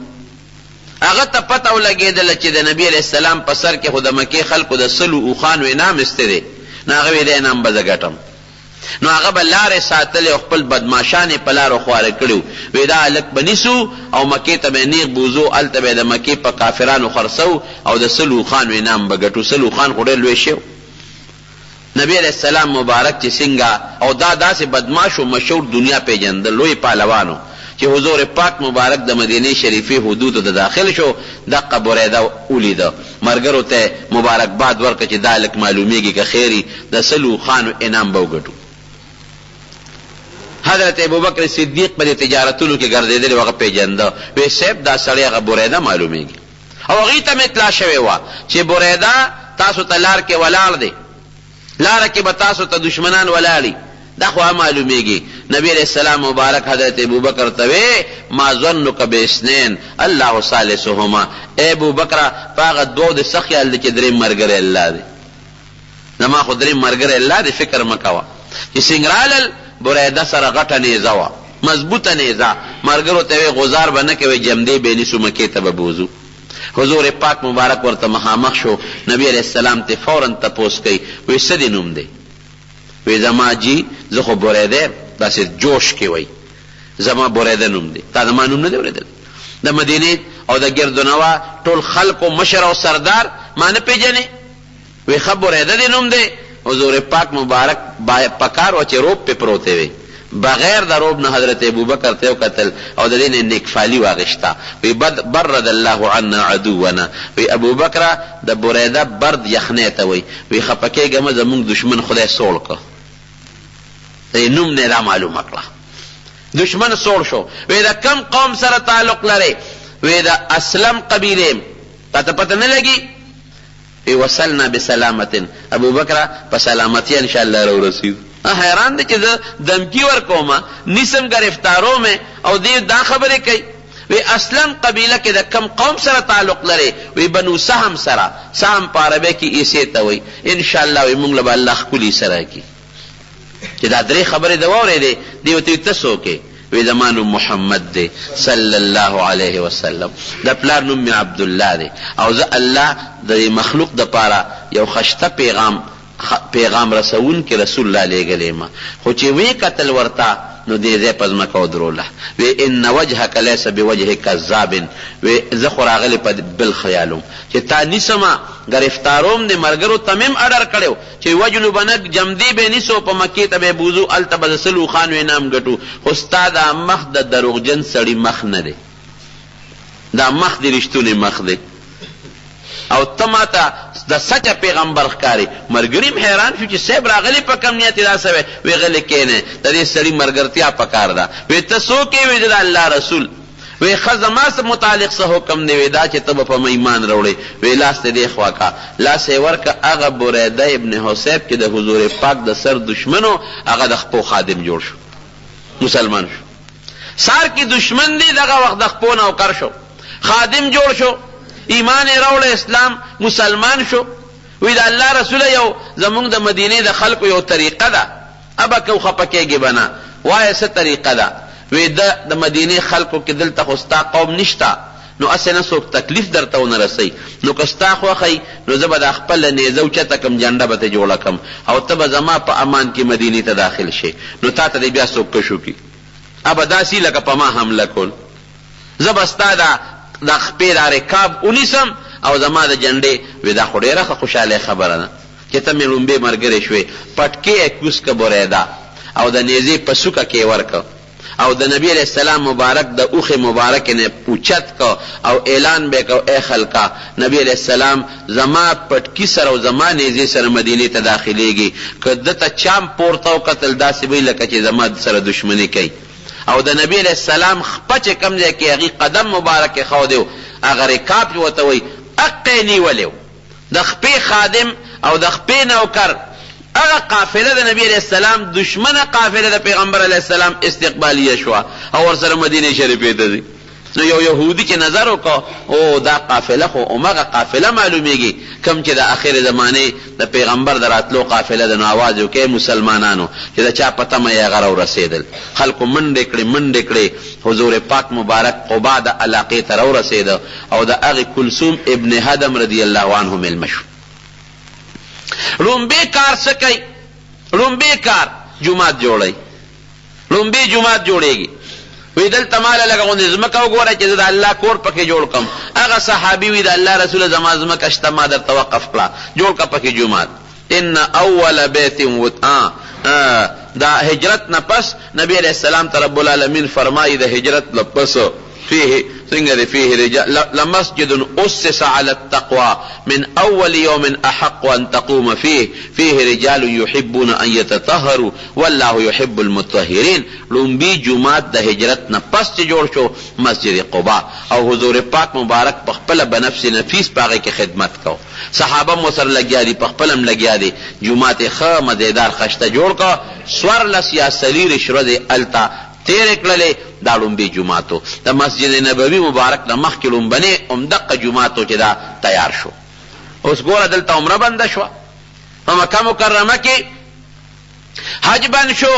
هغه ته پته ولګېدله چې د نبي علیه السلام په سر کې خو د مکې خلکو د 100 اوښانو انعام ایستی دی، نو هغه وی د انعام به زه ګټم. نو هغه به لارې ساتلې او خپل بدماشان یې په لارو خواره کړي وی دا هلک به نیسو او مکې ته به یې نیغ بوزو، هلته به یې د مکې په کافرانو خرڅو او د 100 اوښانو انعام به ګټو. 100 اوښان خو ډېر لوی شی و. نبی علیہ السلام مبارک چې څنګه او دا داسې بدماش و مشهور دنیا پیژندل لوی پهلوانو چې حضور پاک مبارک د مدینه شریفې حدودو ته داخل شو، دقه بریده ولیده، مرګرو ته مبارکباد ورکړه چې دا هلک معلومیږي که خیري د 100 اوښانو انعام به وګټو. حضرت ابوبکر صدیق په تجارتونو کې ګرځېدلی و، هغه پیژنده، وی صاحب دا سړی هغه بریده معلومیږي. او هغې ته مې اطلاع شوې وه چې بریده تاسو ته لار کې ولاړ دی، لاره کې به تاسو ته دشمنان ولاړي، دا خو معلومیږي. نبی علیہ السلام مبارک حضرت ابوبکر ته وی ما ظنک باثنین الله ثالثهما، ای ابوبکر په هغه دوو د څه خیال دی چې درېم ملګری الله دی؟ زما خو درېم ملګری الله دی، فکر مه کوه. چې څنګه رالل بریده سره غټه نیزه وه، مضبوطه نیزه، ملګرو ته وی غزار به نه کوئ، جمدې به یې نیسو، مکې ته به بوځو. حضور پاک مبارک ورته مخامخ شو، نبی علیہ السلام ته فوراً تپوس کوي، وی څه دې نوم دی؟ وی زما جی زه خو بریده داسې جوش کې وی زما بریده نوم دی، تا زما نوم نه دی اورېدلی؟ د مدینې او د ګردونوا ټول خلکو مشر او سردار ما نه پیژنې؟ وی ښه بریده دې نوم دی. حضور پاک مبارک پکار و چې روب پې پروتی وی، بغیر د روب نه حضرت ابوبکر ته وکتل او د دې نه نیکفالي واغېشته، وی برد الله عنا عدونا، وی ابوبکره د بریده برد یخنۍ ته وی، وی خفه کېږه مه، زمونږ دشمن خدای سوړ که، د نوم نه را معلومه کړه، دشمن سوړ شو. وی د کم قوم سره تعلق لرې؟ وی د اسلم قبیلې. تا ته پته نه لګي؟ وی وصلنا بسلامت، ابوبکره په سلامتیا انشاءالله راورسېدو. حیران دی چې زه دمکی ورکومه، نیسم گرفتارومه او دی دا خبرې کوي. وی اسلم قبیله کې د کم قوم سره تعلق لري؟ وی بنو سهم سره. سهم په عربی کې عیسې ته وی. انشاءالله وی مونږ له به الله ښکلي سره کي. چې دا درې خبرې د واورېدې دی ورته وی ته څوک یې؟ وی زما نوم محمد دی صلی الله علیه وسلم، د پلار نوم مې عبدالله دی، او زه الله د مخلوق دپاره یو خشته پیغام رسون کې رسول الله لېږلی ما. خو چې وی قتل ورته نو دې ځای په ځمکه ودروله. وی ان وجهک لیس بوجه کذاب، وی زه خو راغلی په بل خیالوم چې تا نیسمه، گرفتاروم دې ملګرو ته مې اډر کړی چې وجنو به نه، جمدې به یې نیسو، په مکې ته به یې بوځو، هلته به د 100 اوښانو انعام ګټو. خو ستا دا مخ د دروغجن سړي مخ نه دی، دا مخ د رښتونی مخ دی، او ته ماته د سچه پیغمبر ښکاري. ملګري م حیران شو چې صاحب راغلی په کم نیت دا سوی؟ وی غلی کښېنئ، د دې سړي ملګرتیا پکار ده. وی ته څوک یې؟ وی د الله رسول. وی ښه زما متعلق څه حکم دی؟ وی دا چې ته به په ایمان راوړې. وی لاس ته دې خوا کا، لاس یې ورکه، هغه بریده ابن حسیب چې د حضور پاک د سر دشمنو، هغه د خپو خادم جوړ شو، مسلمان شو. سار کې دشمن دی، دغه وخت د خپو نوکر شو، خادم جوړ شو، ایمان راوړ، اسلام مسلمان شو. وی د الله رسول یو زمونږ د مدینې د خلکو یو طریقه ده، ابا که خفه کېږي به نه، وایه څه طریقه ده؟ وی د مدینې خلکو کې دلته خو ستا قوم نشته، نو اسې نه څوک تکلیف درته ونه رسوي، نو که ستا خوښئ نو زه به د خپله نیزه اوچته کړم، جنډه به ته جوړه کړم، او ته به زما په امان کې مدینې ته داخل شي، نو تا ته دی بیا څوک کشو کي، ابا داسې لکه په ما حمله کول. زه به ستا د خپې دا رکاب ونیسم او زما د جنډې. وی دا خو ډېره خوشحاله خبره ده چې ته مې لومبې ملګری شوې. پټکې یې کوز که بریده او د نیزې په سوکه کې یې ورکه، او د نبی علیہ السلام مبارک د اوښې مبارکې نه اوچت که او اعلان به که ای خلقه، نبی علیہ السلام زما پټکي سره او زما نیزې سره مدینې ته داخلیږي، که ده ته چام پورته وکتل داسې به لکه چې زما سره دشمني کوي. او د نبی علیہ السلام خپه چې کوم ځای کې هغې قدم مبارک ښودی و، هغه رکاب چې ورته وایي اقې نیولی و، د خپې خادم او د خپې نوکر، هغه قافله د نبی علیہ السلام دشمنه قافله د پیغمبر علیہ السلام استقبالیه شوه او ورسره مدینه شریفې ته ځي. نو یو یهودی چې نظر وکړو او دا قافله خو همغه قافله معلومیږي کوم چې د آخر زمانه د پیغمبر د راتلو قافله ده. نو آواز وکړي مسلمانانو چې د چا په تمه یې هغه راورسېدل. خلکو منډې کړې حضور پاک مبارک قبا د علاقې ته راورسېده او د هغې کلثوم ابن هدم رضی الله عنه مېلمه شو. لومبی کار څه کوي؟ لومبی کار جومات جوړوي. لومبی جومات جوړېږي. وی دلته ماله لږه غوندې ځمکه وګوره چې زه د الله کور پکې جوړ کړم. هغه صحابي وي د الله رسوله زما ځمکه شته ما درته وقف کړه، جوړ کړه پکې جومات. ان اول بیت دا هجرت نه پس نبی علیہ السلام ته رب العالمین فرمایي د هجرت نه پس فيه څنګه فيه رجال لمسجد اسس على التقوى من اول يوم احق ان تقوم فيه رجال يحبون ان يتطهروا والله يحب المطهرين. لومبي جمعات د هجرت نه پس جوړ شو مسجد قباء او حضور پاک مبارک په خپل بنفس نفیس پاغه کې خدمت کو. صحابه مو سره لګیا دي، په خپلم لګیا دي. جمعات ښه مزیدار خشته جوړ کا سور لس یا سلیر شرد التا تیرې کړلې. دا لومبي جوماتو د مسجد نبوي مبارک نه مخکې لومبنې همدقه جوماتو چې دا تیار شو. اوس ګوره دلته عمره بنده شوه. په مکه مکرمه کې حج بند شو.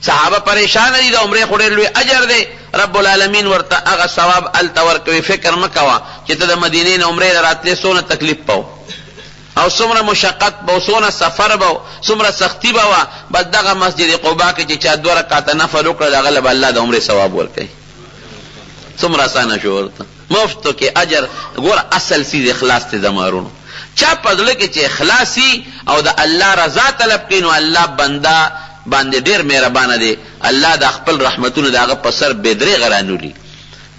صحابه پریشان دي، د عمرې خو ډېر لوی اجر دی. رب العالمین ورته هغه ثواب هلته ورکوي. فکر مه کوه چې ته د مدینې نه عمرې ته راتلې څونه تکلیف به او څومره مشقت به څومره سفر به څومره سختی به وه. بس دغه مسجد قبا کې چې چا 2 رکعته نفل وکړه د هغه له به الله د عمرې ثواب ورکوي. څومره اسانه شو ورته مفتو کې اجر. ګوره اصل سیز اخلاص ته زمارونو چا په زړه کې چې اخلاصي او د الله رضا طلب کوي نو الله بنده باندې ډېر مهربانه دی. الله د خپل رحمتونو د هغه په سر بېدرېغه رانولي.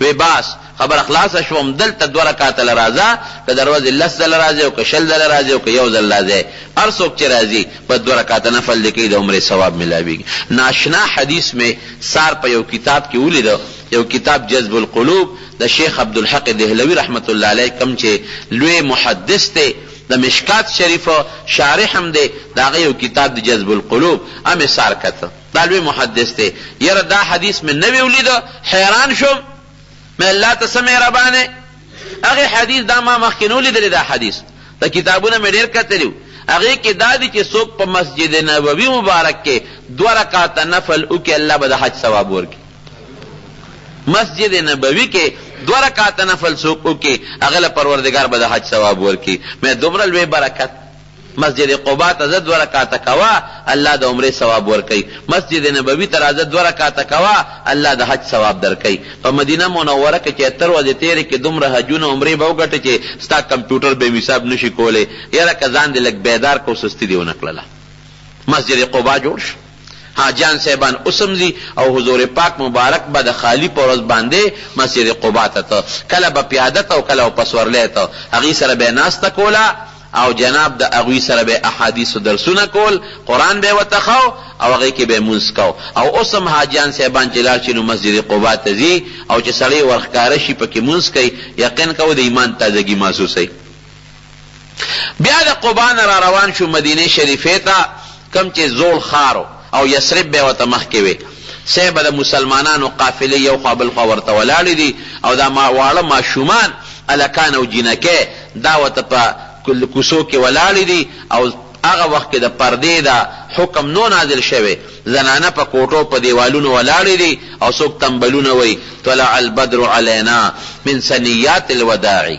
وی باس خبر اخلاص شوم دلته 2 رکعاته لرازه که دروازه لس دل راځي او که شل دل راځي او که یو دل راځي هر څوک چې راځي په 2 رکعاته نفل لیکي د عمرې ثواب ملاويږي. ناشنا حدیث میں سار په یو کتاب کې ولید، یو کتاب جذب القلوب د شیخ عبدالحق دهلوی رحمت الله علیه کوم چې لوی محدث دی د مشکات شریف شارح هم دی دا هغه یو کتاب د جذب القلوب ام سار کته دا لوی محدث دی. یره دا حدیث مې نوی ولید حیران شوم میں اللہ تسمع ربانے اگے حدیث دا ما مخکنو لیدلی دا حدیث دا کتابونه میں ډیر کتلیو. اگے کې دا دی چې څوک په مسجد نبوي مبارک کې 2 رکعاته نفل وکړي الله به د حج ثواب ورکړي. مسجد نبوي کې 2 رکعاته نفل څوک وکړي هغه له پروردگار به د حج ثواب ورکړي. مې دومره لوی برکت مسجد قباء ته 2 رکعاته کوا الله د عمرې ثواب ورکړي. مسجد نبوي ته راځه 2 رکعاته کوا الله د حج ثواب درکړي. په مدینه منوره کې 73 ورځې تیرې کې دومره حجونه عمرې به وګټه چې ستا کمپیوټر به حساب نشي کولی. یاره که ځان دې لږ بیدار کو سستي دې ونه کړله. مسجد قباء جوړ شو. حاجیان صاحبان اسمزي او حضور پاک مبارک به د خالی په ورځ باندې مسجد قباء ته کله به پیاده ته او کله په سورلی ته هغې سره به یې ناسته کوله او جناب د اغوی سره به احادیث و درسونه کول، قرآن به وتخو او هغه کې به مونځ کو. او اوسم حاجیان صاحبان چې لاړ شي نو مسجد قباء ته ځي او چې سړی ورښکاره شي پکې مونځ کوي یقین کوو د ایمان تازګي محسوسوي. بیا د قباء نه را روان شو مدینه شریفې ته کوم چې زوړ ښار او یثرب به ورته مخکې وي. صحبه د مسلمانانو قافلې یو خوا بل خوا ورته ولاړې دي او دا واړه ماشومان الکان او جینکې دا ورته په کوڅو کې ولاړې دي او هغه وخت کې د پردې دا حکم نو نازل شوی. زنانه په کوټو په دیوالونو ولاړې دي او څوک تنبلونه وي طلع البدر علینا من ثنیات الوداع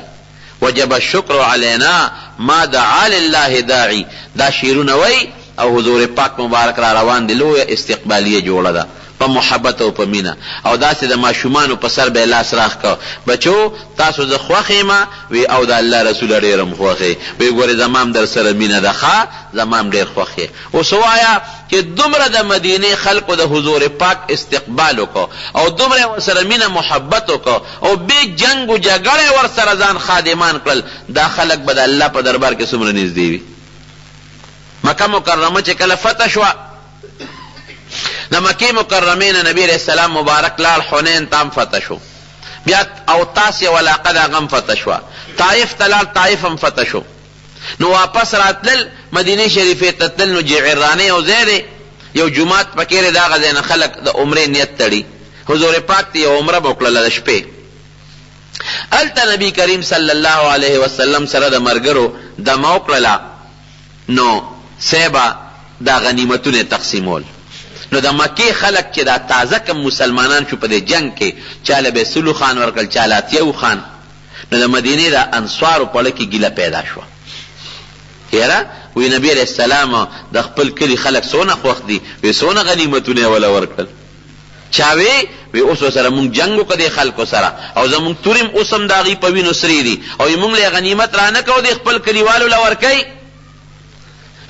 وجب الشکر علینا ما دعا لله داعی. دا شیرونه وي او حضور پاک مبارک را روان دی. لویه استقبالیه جوړه ده په محبت او په مینه او داسې د ماشومانو په سر به لاس راخ کو بچو تاسو زه خوښ یم وی او د الله رسول ډېرم خوښ وی ګورې زمام در سره مینه ده ښه زمام ډېر خوښ یې. اوس ووایه چې دومره د مدینې خلکو د حضور پاک استقبال وکړو او دومره ورسره مینه محبت وکړو او بې جنګ و جګړې ورسره ځان خادمان کړل. دا خلک به د الله په دربار کې څومره نږدې وي. مکه مکرمه چې کله فتح شوه د مکې مکرمې نه نبی علیہ السلام مبارک لاړ حنین تام فتح شو. بیا اوطاس یو علاقه د هغه هم فتح شوه. طایف ته لاړ طایف هم فتح شو. نو واپس راتلل مدینې شریفې ته تلل نو جعرانې یو ځای دی یو جومات پکې دی د هغه ځای نه خلک د عمرې نیت تړي. حضور پاک ته یو عمره به وکړله د شپې الته نبی کریم صلی الله علیه وسلم سره د مرګرو د موکړه نو سیبا دا غنیمتونه تقسیمول. نو د مکې خلق چې دا تازه کم مسلمانان شو په دې جنگ کې، چاله به سلو خان ورکل، چاله اتیو خان. نو د مدینې د انصارو په لکه ګیله پیدا شو. یاره وی نبی علیہ السلام د خپل کلی خلق سونه خوښ دي، وی سونه غنیمتونه ولا ورکل. چاوی وی اوس سره مونږ جنگو کده خلکو سره او زمونږ تورم اوسم داغي په وینو سری دي او مونږ له غنیمت را نه کو د خپل کلیوالو لور کوي.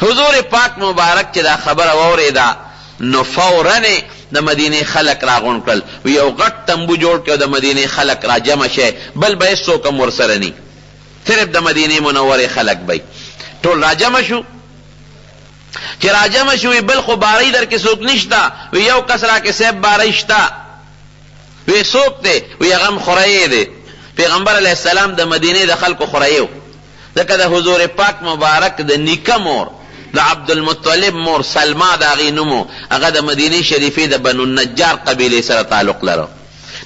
حضور پاک مبارک چې دا خبره اوریدا نو فورن د مدینه خلق راغون کړل، وی یو غټ تنبو جوړ کړ، د مدینه خلق را جمع شه، بل به څوک کم ورسره ني، صرف د مدینه منوره خلق به ټول را جمع شو. چې را جمع شو بل خو باری در کې څوک نشتا، وی یو کس را کې سیب باری شتا، وی څوک دی، وی غم خورایې دی. پیغمبر علیہ السلام د مدینه د خلکو خورایو، ځکه د حضور پاک مبارک د نیکه مور د عبدالمطلب مور سلمہ د هغې نومو، هغه د مدینه شریفې د بنو النجار قبیلې سره تعلق لرو.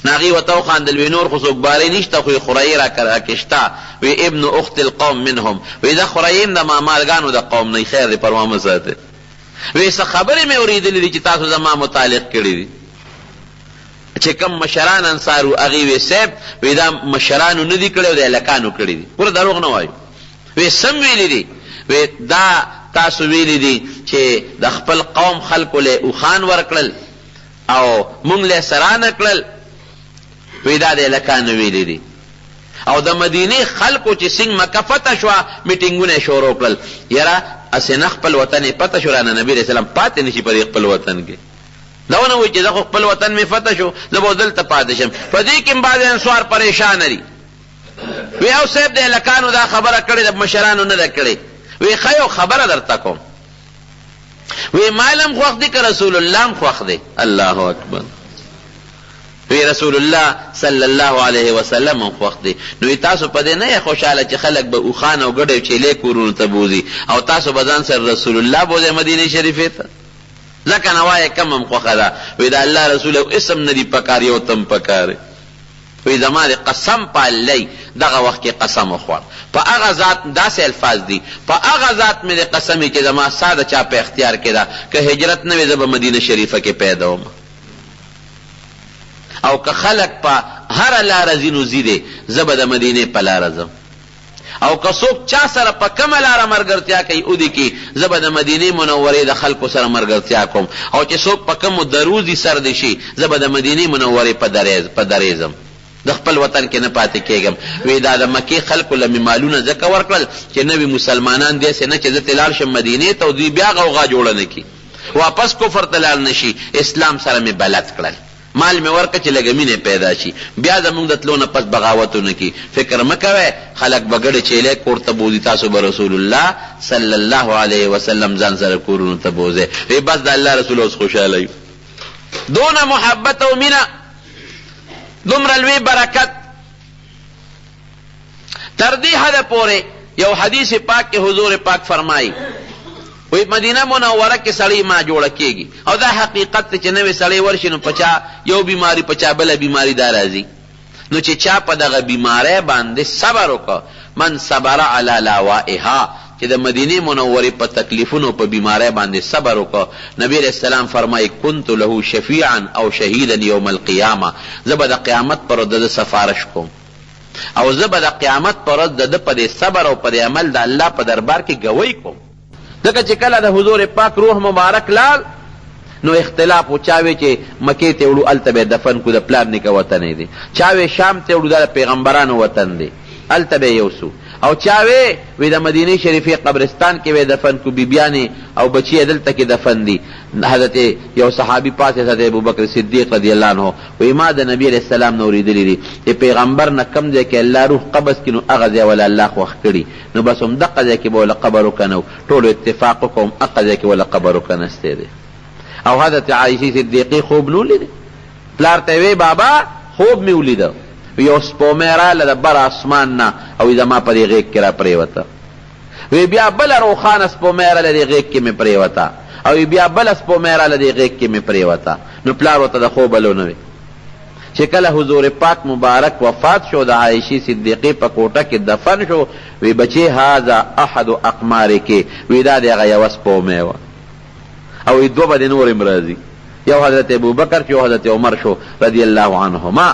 نو هغې ورته وخاندل، وی نور خو څوک باری نشته، خو یې خورایي راکې شته، وی ابن اخت القوم منهم، وی دا خوراییم د مامالګانو د قوم نه، خیر دی پروا مه ساتئ. وی څه خبرې مې اورېدلې دي چې تاسو زما متعلق کړي دي. چې کم مشران انصارو هغې وی صاحب وی دا مشرانو نه دي کړي او د هلکانو کړي دي، پوره دروغ نه وایو. وی سم ویلي دي، وی دا تاسو ویلي دي چې د خپل قوم خلکو له اوخان ورکړل او مونږ له سرانه کړل، وی دا د هلکانو ویلي دي. او د مدینه خلکو چې څنګه مکه فتح شوه میټینګونه شروع کړل، یاره اسې نه خپل وطن یې پته شو، رانه نبي علیه السلام پاتې نه شي په خپل وطن کې. دا ونه وایي چې زه خو خپل وطن مې فتح شو زه به دلته پاتې شم. په دې کې بعضې انصار پریشانه دي، وی او صاحب د هلکانو دا خبره کړې د مشرانو نه ده کړې. وی ښه یو خبره درته کوم، وی مالم خوښ دی که رسول الله هم خوښ دی؟ الله اکبر. وی رسول الله صلی الله علیه وسلم هم خوښ دی. نو تاسو په دې نه یې خوشحاله چې خلک به اوښان او ګډې چیلې کورونو ته بوځي او تاسو به ځان سره رسول الله بوځئ مدینې شریفې ته؟ ځکه نه وایه کم هم خوښه ده. وی د الله رسول او اسم نه دي پکار، یو تم پکار. وی زما د قسم په الله دغه وخت کې قسم وخوړ، په هغه ذات داسې الفاظ دي، په هغه ذات مې د قسم چې زما ساده چا په اختیار کې ده، که هجرت نه وي زه به مدینه شریفه کې پیدا وم، او که خلق په هر لاره ځي نو ځي دی، زه به د مدینې په لاره ځم، او که څوک چا سره په کومه لاره ملګرتیا کوي ودې کې زه به د مدینې منورې د خلکو سره ملګرتیا کوم، او چې څوک په کومو دروزي سر دې شي زه به د مدینې منورې په درې ځم، د خپل وطن کې نه پاتې کېږم. وی دا د مکې خلکو له مې مالونه ځکه ورکړل چې نوي مسلمانان داسې نه چې زه ترې لاړ شم مدینې ته او دوی بیا غوغا جوړه نه کړي، واپس کفر ته لاړ نه شي، اسلام سره مې بلد کړل، مال مې ورکړه چې لږه مینې پیدا شي، بیا زمونږ د تلو نه پس بغاوت ونه کړي. فکر مه کوئ خلک به ګډې چیلې کور ته بوځي، تاسو به رسول الله صلی الله علیه وسلم ځان سره کورونو ته بوځئ. وی بس د الله رسول اوس خوشحاله یو، دونه محبت او مینه، دومره لوی برکت. تر دې حده پورې یو حدیث پاک کې حضور پاک فرمایي، وی مدینه منوره کې سړی ما جوړه کېږي، او دا حقیقت چې نوې سړی ورشي نو پچا یو بیماری پچا بله بیماری دا راځي، نو چې چا په دغه بیماری باندې صبر وکړه، من صبر علی لوائها، چې د مدینه منورې په تکلیفونو په بیماری باندې صبر وکړه، نبی علیہ السلام فرمایي كنت له شفیعا او شهیدا یوم القیامه، زه به د قیامت پر ورځ د سفارش کوم، او زه به د قیامت پر ورځ د په دې صبر او په دې عمل د الله په دربار کې گوی کوم. ځکه چې کله د حضور پاک روح مبارک لال نو اختلاف و، چاوی چې مکې ته وړو هلته به دفن کو، د پلار نیکه وطن دی، چاوی شام ته وړو دا د پیغمبرانو وطن دی هلته به یوسو، او چاوی وی د مدینه شریفې قبرستان کې به دفن کو، بیبیانې او بچی دلته کې دفن دي. حضرت یو صحابي پاسه حضرت ابوبکر صدیق رضی الله عنه وی ما د نبی علیہ السلام نو اورېدلي دي چې پیغمبر نه کم ځای کې الله روح قبض کړي نو هغه ځای ولا الله خوښ کړي، نو بس همدغه ځای کې به وله قبر وکنو، ټولو اتفاق وکړو هغه ځای کې وله قبر وکنستی دی. او حضرت عایشې صدیقې خوب نو لیدی، پلار ته وی بابا خوب مې ولیده، یو سپومې راله د بر اسمان نه او زما په دې غېږ کې را پرېوته، وی بیا بله روښانه سپومې راله دې غېږ کې مې پرېوته، او بیا بله سپومې راله دې غېږ کې مې پرېوته. نو پلار ورته د خوب هلو نه وی چې کله حضور پاک مبارک وفات شو د عائشې صدیقې په کوټه کې دفن شو وی بچی هذا احد اقمارک وی دا د هغه یوه سپومې وه او وی دوه به د نور هم راځي یو حضرت ابوبکر چې یو حضرت عمر شو رضی الله عنهما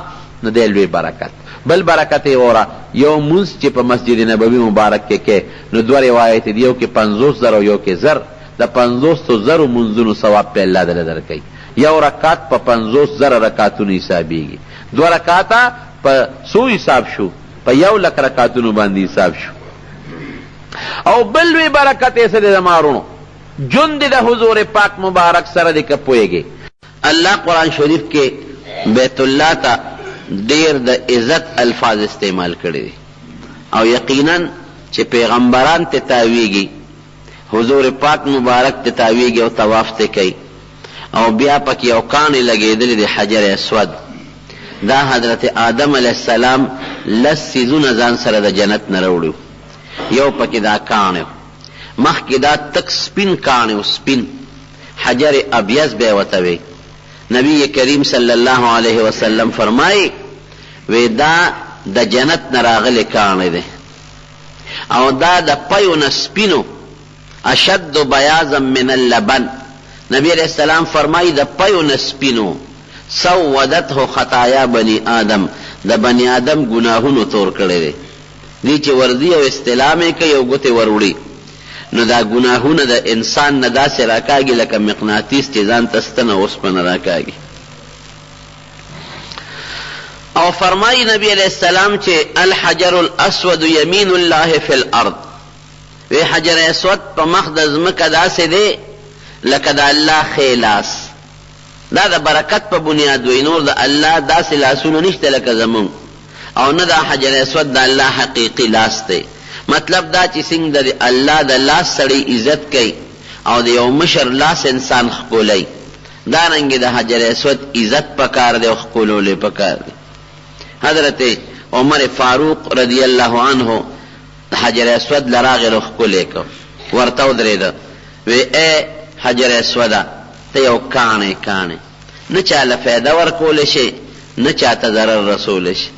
نو دی لوی برکت بل برکت یې وره یو مونځ چې په مسجد نبوي مبارک کې کې نو دوه روایت دي یو کې 50,000 او یو کې زر د 50,000 منځونو ثواب په الله دله درکوي یو رکعت په 50,000 رکعتونو حسابېږي دوه رکعته په څو حساب شو په 100,000 رکعتونو باندې حساب شو او بل لوی برکت یې څه دی زما وروڼو جون دی د حضور پاک مبارک سره دی که پوهېږې الله قرآن شریف کې بیت الله ته ډیر د عزت الفاظ استعمال کړي دي او یقینا چې پیغمبران ته تاویږي حضور پاک مبارک ته تاویږي او طواف ته کوي او بیا پکې یو کاڼی لګېدلی دی حجر اسود دا حضرت آدم علیه السلام 10 څیزونه ځان سره د جنت نه راوړي یو پکې دا کاڼی مخکې دا تک سپین کاڼی و سپین حجر ابیض به یې ورته وی نبی کریم صلی الله علیه وسلم فرمایي وی دا د جنت نه راغلی کاڼی دی او دا د پیو نه سپینو اشد بیاضا من اللبن نبی علیہ السلام فرمایي د پیو نه سپینو سودته خطایا بنی آدم د بنی آدم گناهونو تور کړی دی دی چې وردی او استلام یې کوي او ګوتې وروړي نو دا گناهونه د انسان نه داسې راکاږي لکه مقناطیس چې ځان ته ستنه اوسپنه راکاږي او فرمایي نبی علیہ السلام چې الحجر الاسود یمین الله فی الارض وی حجر اسود په مخ د ځمکه داسې دی لکه د الله ښی لاس دا د برکت په بنیاد وی نور د الله داسې لاسونه نشته لکه زمونږ او نه دا حجر اسود د الله حقیقي لاس دی مطلب دا چې څنګه د الله د لاس سړی عزت کوي او د یو مشر لاس انسان ښکولی دارنګې د حجر اسود عزت پکار دی او ښکلولی پکار دی حضرت عمر فاروق رضی الله عنه حجر اسود لراغې رو ښکلی کو ورته ودرېده وی ای حجر اسوده ته یو کاڼی کاڼی نه چاله فایده ورکولی شي نه چاته ضرر رسولی شي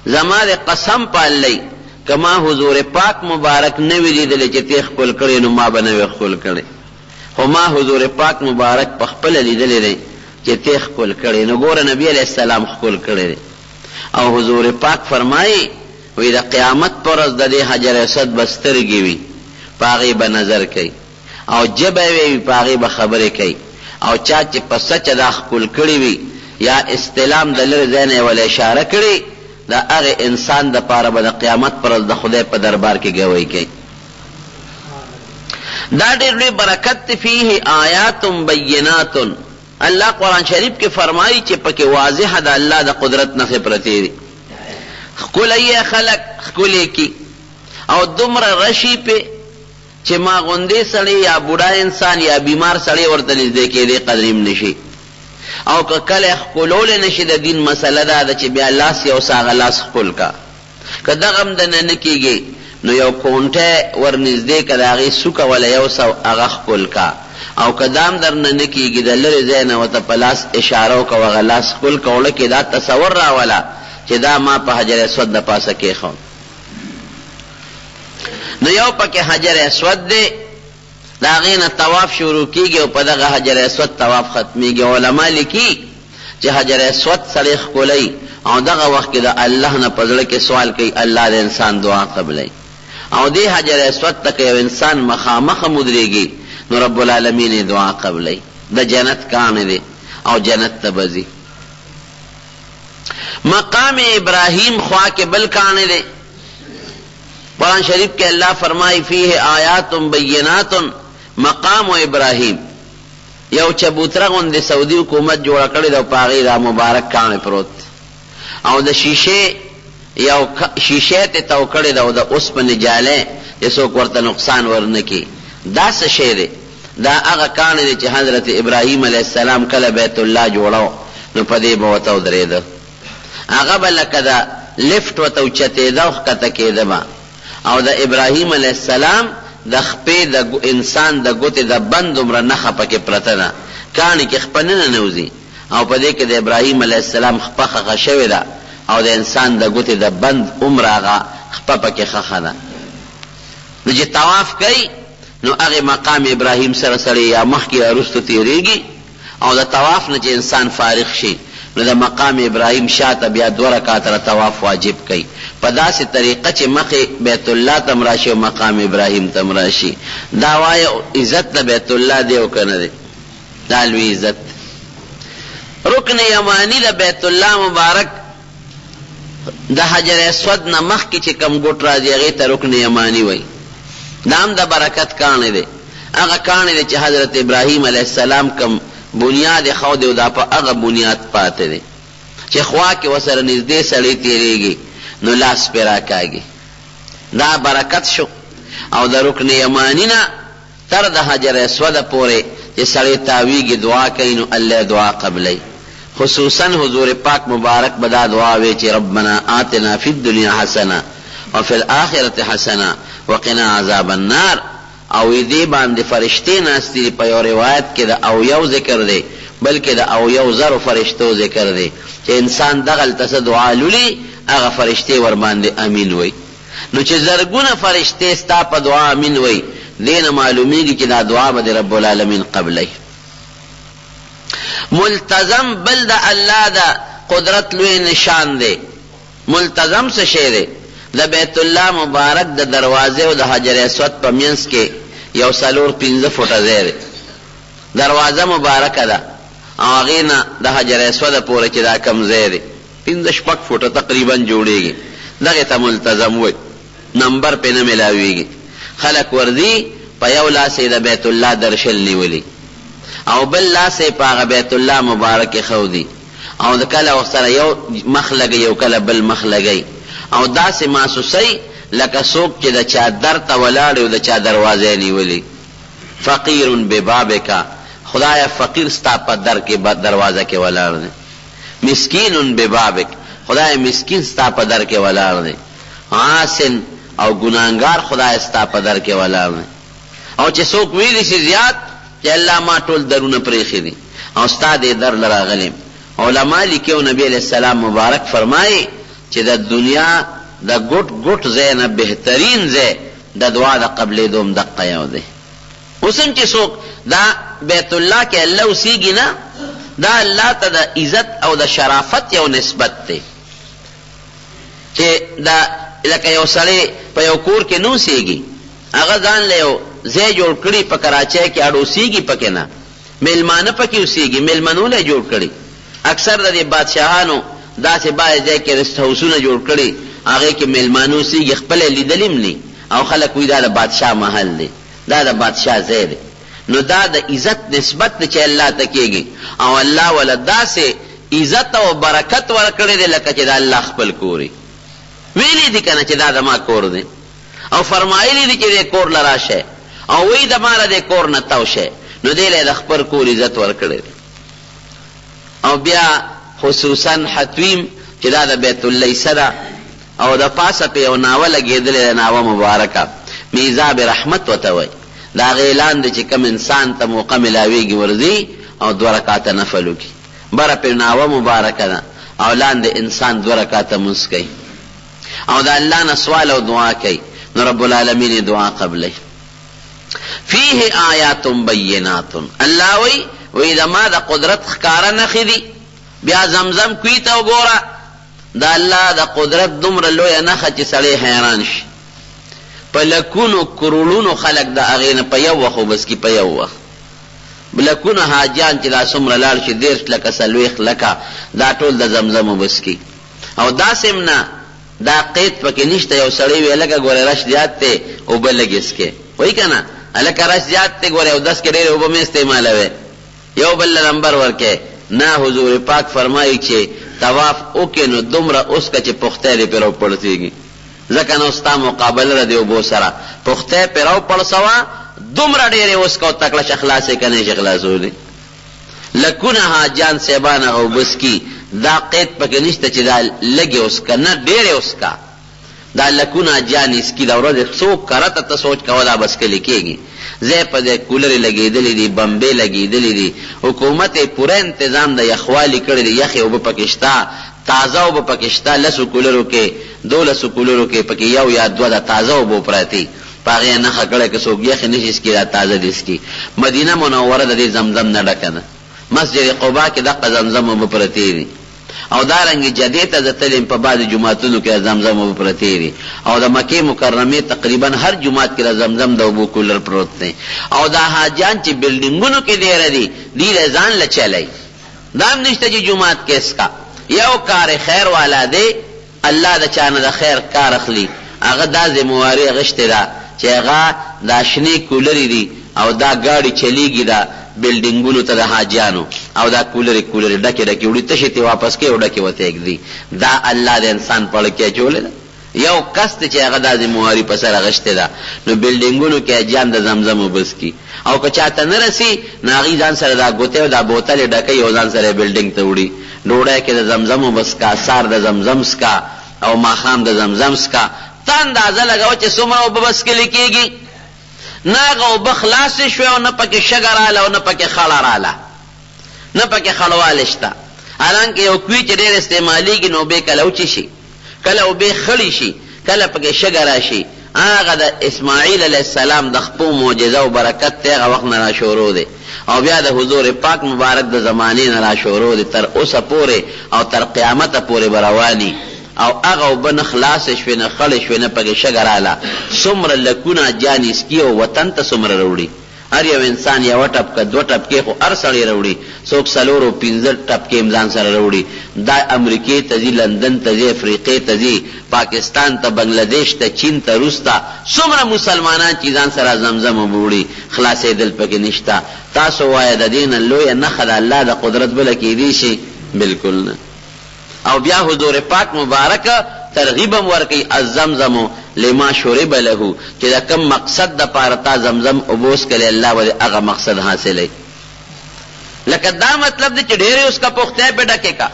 زما د قسم په الله کما حضور پاک مبارک نوی لیدلی چې تی ښکل کړی نو ما به نوی ښکل کړی خو ما حضور پاک مبارک په خپله لیدلی دی چې تی ښکل کړی نو ګوره نبی علیه السلام ښکل کړی دی او حضور پاک فرمایي وی د قیامت پر ورځ د دې حجر اسود به سترګې وي په هغې به نظر کوي او ژبه یې وي په هغې به خبرې کوي او چا چې په سچه دا ښکل کړي وي یا استلام د لرې ځای نه یې وله اشاره کړي د هغې انسان دپاره به د قیامت پر ورځ د خدای په دربار کې ګوی کوي دا ډېر لوی برکت دی فیه آیات بینات الله قرآن شریف کې فرمایي چې پکې واضحه د الله د قدرت نښې پرتې دي ښکلی یې خلک ښکلی کی او دومره رشي پې چې ما غوندې سړی یا بوډا انسان یا بیمار سړی ورته نږدې کېدی قدریم نشي او که کله ښکلولی نشي د دین مسله دا ده چې بیا لاس یو ساغه لاس ښکل کا که دغه هم دنه نه کېږي نو یو کونټی ورنږدې که د هغې سوکه وله یو سو هغه ښکل کا او که دا هم درنه نه کېږي د لرې ځای نه ورته په لاس اشاره وکړه هغه لاس ښکل کوله کې دا تصور راوله چې دا ما په حجر اسود د پاسه کېښود نو یو پکې حجر اسود دی د هغې نه طواف شروع کېږي او په دغه حجر اسود طواف ختمیږي علما لیکي چې حجر اسود سړی ښکلی او دغه وخت کې د الله نه په زړه کې سوال کوي الله د انسان دعا قبلوي او دې حجر اسود ته که یو انسان مخامخه مدرېږي نو رب العالمین یې دعا قبلوي د جنت کاڼی دی او جنت ته به ځي مقام ابراهیم خوا کې بل کاڼی دی قرآن شریف کې الله فرمائی فیه آیات بینات مقام ابراهیم یو چبوتره غوندې سعودي حکومت جوړه کړې ده او په هغې دا مبارک کاڼی پروت او د شیشې یو شیشې ته تو کړې ده او د اوسپنې جالی چې څوک ورته نقصان ورنه کړي دا څه شی دی دا هغه کاڼی دی چې حضرت ابراهیم علیه السلام کله بیت الله جوړو نو په دې به ورته ودرېده هغه به لکه د لفټ ورته اوچتېده او ښکته کېده به او د ابراهیم علیه السلام د خپې د انسان د ګوتې د بند عمره نښه پکې پرته ده کاڼي کې خپه نه ننوځي او په دې کې د ابراهیم علیه السلام خپه خښه شوې ده او د انسان د ګوتې د بند عمر هغه خپه پکې خښه ده. نو چې طواف کوي نو هغې مقام ابراهیم سره سړی یا مخکې یا وروستو تېرېږي او د طواف نه چې انسان فارغ شي نو د مقام ابراهیم شاته بیا 2 رکعاته طواف واجب کوي په داسې طریقه چې مخې بیت الله ته م راشي او مقام ابراهیم ته م راشي. دا وایه عزت د بیت الله دی او که نه دی؟ دا لوی عزت. رکن یمانی د بیت الله مبارک د حجر اسود نه مخکې چې کم ګوټ راځي هغې ته رکن یمانی وایي. دا هم د برکت کاڼی دی. هغه کاڼی دی چې حضرت ابراهیم علیه السلام کم بنیاد یې ښودی او دا په هغه بنیاد پاتې دی چې خوا کې ورسره نږدې سړی تېرېږي نو لاس پرې راکاږي. دا برکت شو. او د رکن یمانی نه تر د حجر اسوده پورې چې سړی تاویږي دعا کوي نو الله دعا قبلی. خصوصا حضور پاک مبارک به دا دعا وی چې ربنا آتنا فی الدنیا حسنه وفي الآخرة حسنه وقنا عذاب النار. او دې باندې فرشتې ناستې دي. په یو روایت کې د اویو ذکر دی بلکې د اویو زرو فرشتو ذکر دی چې انسان دغلته څه دعا لولي هغه فرشتې ور باندې امین وی. نو چې زرګونه فرشتې ستا په دعا امین وی دې نه معلومیږي چې دا دعا به د رب العالمین قبلی. ملتزم بل د الله د قدرت لوی نشان دی. ملتزم څه شی دی؟ د بیت الله مبارک د دروازې او د حجر اسود په منځ کې یو 4-5 فوټه ځای دی. دروازه مبارکه ده او هغې نه د حجر اسود پورې چې دا کم ځای دی 5-6 فوټه تقریبا جوړېږي. دغې ته ملتزم وایي. نمبر پې نه میلاویږي. خلک ورځي په یو لاس یې د بیت الله درشل نیولي او بل لاس یې په هغه بیت الله مبارک یې ښودي او د کله ورسره یو مخ لګوي او کله بل مخ لګوي او داسې محسوسوي لکه څوک چې د چا در ته ولاړ او د چا دروازه نیولي. فقیر ببابک، خدایا فقیر ستا په در کې دروازه کې ولاړ دی. مسکین ببابک، خدای مسکین ستا په در کې ولاړ دی. عاصن او ګناهګار خدای ستا په در کې ولاړ دی. او چې څوک ویلی شي زیات چې الله ما ټول درونه پرېښي دي او ستا دې در له راغلیم. علما لیکي او نبی علیہ السلام مبارک فرمایي چې د دنیا د ګوټ ګوټ ځای نه بهترین ځای د دعا د قبلېدو هم دقه یو دی. اوس هم چې څوک دا بیت الله کې الله اوسېږي نه دا الله ته د عزت او د شرافت یو نسبت دی چې دا لکه یو سړی په یو کور کې نه اوسېږي هغه ځان له یو ځای جوړ کړي په کراچۍ کې اړ اوسېږي پکې نه میلمانه پکې اوسېږي میلمنو له جوړ کړي. اکثر د دې بادشاهانو داسې بعضې ځای کې رسټ هاوسونه جوړ کړي هغې کې میلمانه اوسېږي خپله لیدلي هم نه او خلک وایي دا د بادشاه محل دی دا د بادشاه ځای دی. نو دا د عزت نسبت دی چې الله ته کېږي او الله وله داسې عزت او برکت ورکړی دی لکه چې د الله خپل کور وي. ویلي دي که نه چې دا زما کور دی او فرمایلی دي چې دې کور له راشه او وایي د ما له دې کور نه تو شی نو دې له د خپل کور عزت ورکړی دی. او بیا خصوصا حتویم چې دا د بیت اللیسه ده او د پاسه په یو ناوه لګېدلې ده ناوه مبارکه میزاب رحمت ورته وایي. د هغې اعلان دی چې کوم انسان ته موقع ملاویږي ورځي او 2 رکعاته نفل وکړي. بره پرې ناوه مبارکه ده او لاندې انسان 2 رکعاته مونځ کوي او د الله نه سوال او دعا کوي نو رب العالمین دعا قبلی. فیه آیات بینات، الله وی د ما د قدرت ښکاره نښې دي. بیا زمزم کوي ته وګوره د الله د قدرت دومره لویه نښه چې سړی حیران شي. په لکونو کروڑونو خلک د هغې نه په یو وخت وبس کي په یو وخت لکونو حاجیان چې دا څومره لاړ شي 30 لکه 40 لکه دا ټول د زمزم وبس کي. او داسې هم نه دا قید پکې نشته یو سړی وی لکه ګوره رش زیات دی اوبه لږ اسکې وایي که نه هلکه رش زیات دی ګوره یو 10 کې ډېرې اوبه مې استعمالوې یو بل له نمبر ورکې نه. حضور پاک فرمایي چې طواف وکې نو دومره اوسکه چې پختی دې پرې راوپړسېږي ځکه نو ستا مقابله ده د اوبو سره پختی پرې راوپړسوه دومره ډېرې اوسکه او تکړه شه خلاصې که نه شي خلاصولی. لکونه حاجیان صاحبان هغه اوبس کي دا قید پکې نشته چې دا لږې اوسکه نه ډېرې اوسکه دا لکونه حاجیان اسکی دا ورځ څوک کرته ته سوچ کوه دا بس کلی کېږي ځای په ځای کولرې لګېدلې دي بمبې لګېدلې دي حکومت یې پوره تنظام د یخوالي کړی دی یخې اوبه پکې شته تازه اوبه پکې شته 10 کولرو کې 12 کولرو کې پکې یو یا دوه د تازه اوبو پرتې په هغې یې نښه کړی که څوک یخې نشي څکي دا تازه دي څکي مدینه منوره د دې زمزم نه ډکه ده مسجد قبا کې دقه زمزم اوبه پرتې دي او دارنګې جدې ته زه تلم په بعضې جوماتونو کې زمزم اوبه پرتې دي او د مکې مکرمې تقریبا هر جومات کې د زمزم د اوبو کولر پروت دی او دا حاجیان چې بلډینګونو کې ډېره دي دوی له ځان له چلی دا هم نشته چې جومات کې اسکا یو کار خیر والا دی الله د چا نه د خیر کار اخلي هغه دا ذمواري اخیستې ده چې هغه دا شنې کولرې دي او دا ګاډي چلیږي دا بلډینګونو ته د حاجیانو او دا کولرې ډکې ډکې وړي تشې ته واپس کوي او ډکې ورته ږدي دا الله د انسان پړه کې اچولی ده یو کس دی چې هغه دا ذمواري په سر اخیستې ده نو بلډینګونو کې حاجیان د زمزم اوبه څکي او که چاته نه رسي نو هغوی ځان سره دا ګوتې او دا بوتل یې ډکوي او ځان سره یې بلډینګ ته وړي ډوډۍ کې د زمزم اوبه څکه سار د زمزم څکه او ماښام د زمزم څکه ته اندازه لګوه چې څومره اوبه به څکلې کېږي نه هغه اوبه خلاصې شوې او نه پکې شګه راله او نه پکې خړه راله نه پکې خړوالی شته حالانکې یو کوي چې ډېر استعمالیږي نو اوبې کله وچې شي کله اوبې خړې شي کله پکې شګه راشي هغه د اسماعیل علیه السلام د خپو معجزه او برکت دی هغه وخت نه راشورو دی او بیا د حضور پاک مبارک د زمانې نه راشورو دی تر اوسه پورې او تر قیامته پورې به رواني او هغه اوبه نه خلاصې شوې نه خړې شوې نه پکې شګه راله څومره لکونه حاجیان اسکي او وطن ته څومره راوړي هر یو انسان یوه ټپکه 2 ټپکې خو هر سړی راوړي څوک 4 او 15 ټپکې ځان سره راوړي دا امریکې ته ځي لندن ته ځي افریقې ته ځي پاکستان ته بنګلادیش ته چین ته روس ته څومره مسلمانان چې ځان سره زمزم اوبه وړي خلاصېدل پکې نشته تاسو وایه د دې نه لویه نښه د الله د قدرت بله کېدی شي بلکل نه او بیا حضور پاک مبارک ترغیب هم ورکوي الزمزم لما شرب له چې د کم مقصد د پاره تا زمزم اوبوس کړي الله به هغه مقصد حاصلوي لکه دا مطلب دی چې ډېرې اوس کا پختۍ پې ډکې کا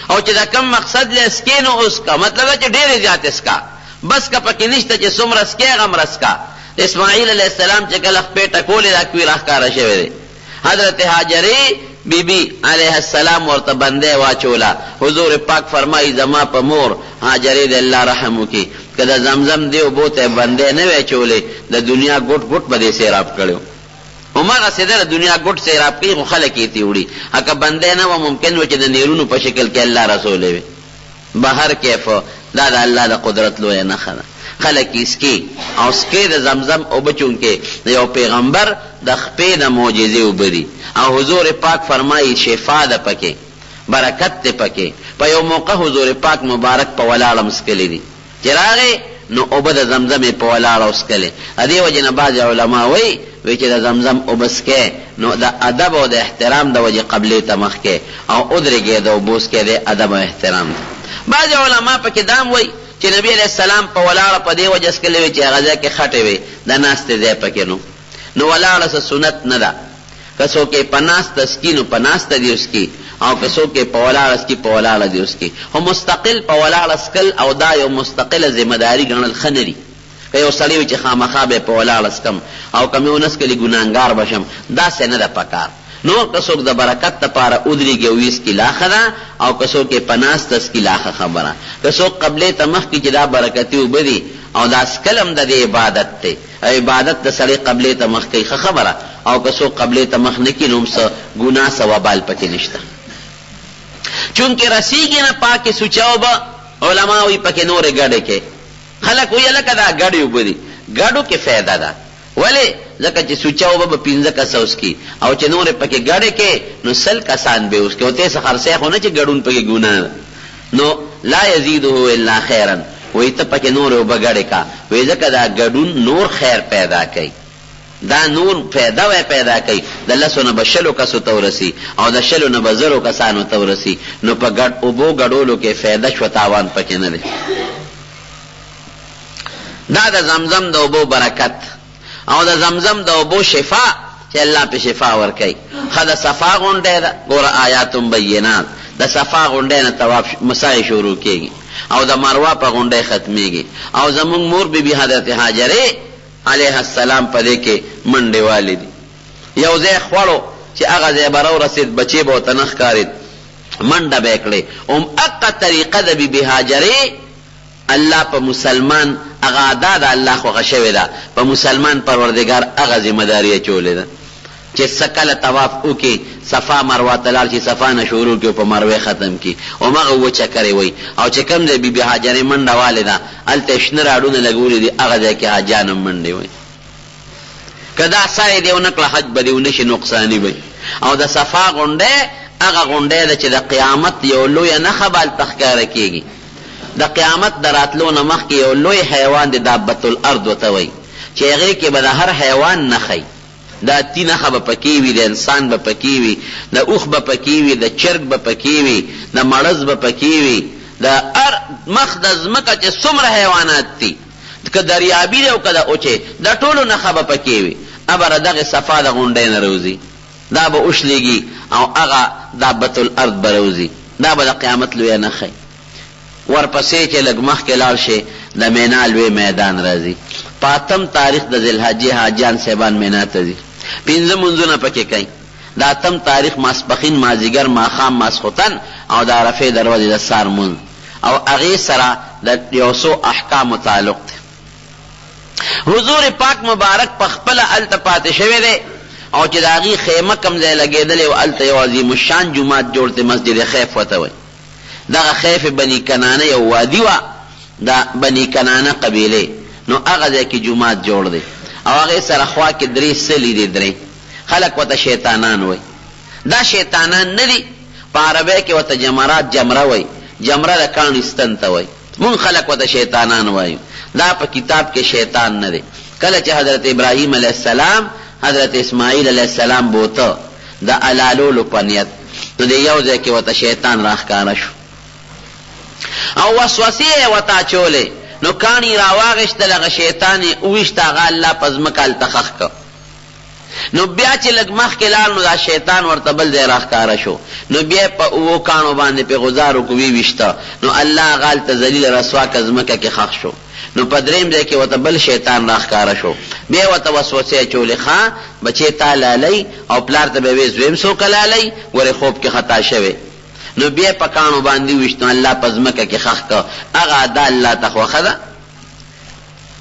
او چې د کم مقصد له اسکې نو اوس کا مطلب دی چې ډېرې زیات اسکا بس کا پکې نشته چې څومره اسکې هغه هم رسکا اسماعیل علیه السلام چې کله خپې ټکولې دا کوي راښکاره شوی دی حضرت هاجرې بی بی علیہ السلام ورته بندے واچولا حضور پاک فرمائی زما په مور هاجرې د الله رحم وکي که د زمزم دی اوبو ته بندې نه وی چولې د دنیا ګوټ ګوټ به دې سیراب کړو هماغسې ده د دنیا ګوټ سیراب کوي خو خلک یې تې وړي که بندې نه وه ممکن و چې د نیرونو په شکل کې الله رسولی وي بهر کیف دا د الله د قدرت لویه نښه ده خلک یې سکي او سکي د زمزم اوبه چونکې د یو پیغمبر د خپې د معجزې اوبه دي او حضور پاک فرمایي شفا ده پکې برکت دی پکې په یو موقع حضور پاک مبارک په ولاړه مسکلی دي چې راغی نو اوبه د زمزم یې په ولاړه وسکلې د دې وجې نه بعضې علما وایي چې د زمزم اوبه څکې نو د ادب او د احترام د وجې قبلې ته مخکې او ودرېږې د اوبو څکې د ادب او احترام دی بعضې علما پکې دا هم وایي چې نبي علیه السلام په ولاړه په دې وجه څکلې وي چې هغه ځای کې خټې وي د ناستې ځای پکې نو ولاړه څه سنت نه ده که څوک یې په ناسته څکي نو په ناسته دې وڅکي او که څوک یې په ولاړه څکي په ولاړه دې وڅکي خو مستقل په ولاړه څکل او دا یو مستقله ذمهداري ګڼل ښه نه دي که یو سړی وي چې خامخا به یې په ولاړه څکم او که مې ونه څکلي ګناهګار به شم داسې نه ده پکار نور که څوک د برکت دپاره ودرېږي او ویڅکي لا ښه ده او که څوک یې په ناسته څکي لا ښه خبره که څوک قبلې ته مخکې چې دا برکتي اوبه دي او دا څکل هم د دې عبادت دی عبادت د سړی قبلې ته مخ کوي ښه خبره او که څوک قبلې ته مخ نه کړي نو هم څه ګناه څه وبال پکې نشته چونکې رسیږي نه پاکې سوچه اوبه علما وایي پکې نورې ګډې کې خلک وایي لکه دا ګډې اوبه دي ګډو کې فایده ده ولې ځکه چې سوچه اوبه به 15 کسه وڅکي او چې نورې پکې ګډې کې نو 100 کسان به وڅکي او ته څه خرڅی خو نه چې ګډون پکې ګناه نو لا یزیده الا خیرا وی ته پکې نور اوبه ګډې کا وی ځکه دا ګډون نور خیر پیدا کوي دا نور فایده وی پیدا کوي د 10 نه به 100 کسو ته ورسي او د 100 نه به 0 کسانو ته ورسي نو په ګډ اوبو ګډولو کې فایده شو تاوان پکې نه دی دا د زمزم د اوبو برکت او د زمزم د اوبو شفا چې الله په شفا ورکوي ښه د صفا غونډی ده ګوره آیات بینات د صفا غونډې نه طواف مسعی شروع کیږي او د مروه په غونډې ختمیږي او زمونږ مور بی حضرت هاجره علیه السلام په دې کې منډې والي دي یو ځای خوړو چې هغه ځای به راورسېد بچی به ورته نه ښکارېد منډه به یې کړې هغه طریقه د بی هاجرې الله په مسلمان هغه ادا د الله خوښه شوې ده په مسلمان پروردګار هغه ذمهداري اچولې ده چې سکله طواف وکړي صفا مروه ته لاړ شي صفا نه شروع کړي په مروه ختم کړي همغه اووه چکرې وایي او چې کوم ځای بي هاجرې منډه والې ده هلته شنه راډونه لګولي دي هغه ځای کې حاجیان هم منډې وایي که دا سای دی ونه کړه حج به دې ونه شي نقصاني وایي او د صفا غونډۍ هغه غونډۍ ده چې د قیامت یو لویه نښه به هلته ښکاره کېږي د قیامت د راتلو نه مخکې یو لوی حیوان د دابة الارض ورته وایي چې هغې کې به د هر حیوان نښی د تی نښه به پکې وي د انسان به پکې وي د اوښ به پکې وي د چرګ به پکې وي د مړز به پکې وي د هر مخ د ځمکه چې څومره حیوانات دي که دریابي دی او که د اوچې د ټولو نښه به پکې وي ابره دغې صفا د غونډۍ نه روځي دا به اوښلېږي او هغه دابة الارض به روځي دا به د قیامت لویه نښی ورپسې چې لږ مخکې لاړ شي د مینا لوی میدان راځي په 8 تاریخ د ذوالحجې حاجیان صاحبان مینا ته ځي 5 منځونه پکې کوي د 8 تاریخ ماسپښین مازدیګر ماښام ماسخوتن او د عرفې دروازې د سار مونځ او هغې سره د یو څو احکامو تعلق دی حضور پاک مبارک په خپله هلته پاتې شوی دی او چې د هغې خیمه کوم ځای لګېدلې و هلته یو عظیم الشان جومات جوړ دی مسجد خیف ورته وایي دغه خیف بني کنانه یو وادي وه د بني کنانه قبیلې نو هغه ځای کې جومات جوړ دی او هغې سره خوا کې 3 سلي دي 3 خلک ورته شیطانان وایي دا شیطانان نه دي په عربۍ کې ورته جمرات جمره وایي جمره د کاڼي ستن ته وایي مونږ خلک ورته شیطانان وایو دا په کتاب کې شیطان نه دی کله چې حضرت ابراهیم علیه السلام حضرت اسماعیل علیه السلام بوته د علالولو په نیت نو د یو ځای کې ورته شیطان راښکاره شو او وسوسې یې ورته اچولې نو کاڼي راواغېشتل هغه شیطان یې وویشت هغه الله په ځمکه هلته ښخ کړ نو بیا چې لږ مخکې لاړ نو دا شیطان ورته بل ځای راښکاره شو نو بیا په اوو کاڼو باندې پې غزار وکړو ویویشته نو الله هغه هلته ذلیل رسوا که ځمکه کې ښخ شو نو په 3 ځای کې ورته بل شیطان راښکاره شو بیا ورته وسوسې اچولې ښه بچې تا لالی او پلار ته به وې زویم څوکه لالی ورې خوب کې خطا شوی نو بیا په کاڼو باندې وویشت نو الله په ځمکه کې ښخ کړه هغه ادا الله ته خوښه ده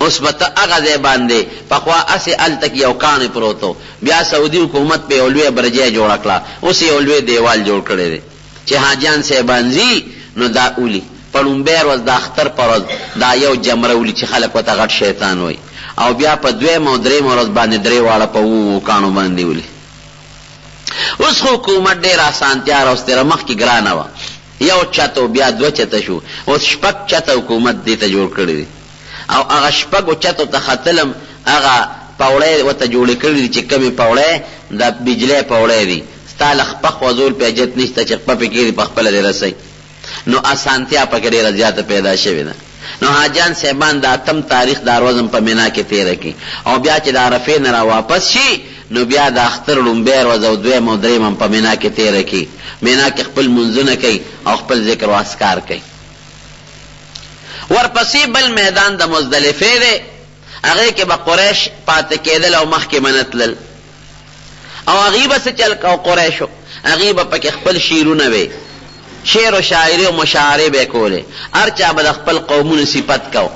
اوس به ته هغه ځای باندې پخوا هسې هلته کې یو کاڼی پروت و بیا سعودي حکومت په یو لویه برجۍ جوړه کړه اوس یو لوی دیوال جوړ کړی دی چې حاجیان صاحبان ځي نو دا اولي په لومبۍ ورځ د اختر په ورځ دا یو جمره ولي چې خلک ورته غټ شیطان وایي او بیا په 2 او 3 ورځ باندې 3 واړه په 2 کاڼو باندې ولي اوس خو حکومت ډېر اسانتیا راوستله مخکې ګرانه وه یو چت و بیا 2 چته شو اوس 6 چته حکومت دې ته جوړ کړی دی او هغه 6 چتو ته ختلم هغه پوړی ورته جوړې کړي دي چې کمې پوړی د بجلی پوړی دي ستا له خپه خوځول پې حاجت نشته چې خپه پې کېږي په خپله دې رسئ نو اسانتیا پکې ډېره زیاته پیدا شوې ده نو حاجیان صاحبان د 8 تاریخ دا ورځ هم په مینا کې تېره کړي او بیا چې د عرفې نه را واپس شي نو بیا د اختر لومبۍ ورځ او 2 او 3 هم په مینا کې تېره کړي مینا کې خپل منځونه کوي او خپل ذکر و اذکار کوي ورپسې بل میدان د مزدلفې دی هغې کې به قریش پاتې کېدل او مخکې به نه تلل او هغې به څه چل کو قریشو هغې به پکې خپل شعرونه وی شعر و شاعري او مشاعرې به یې کولې هر چا به د خپل قومونو صفت کو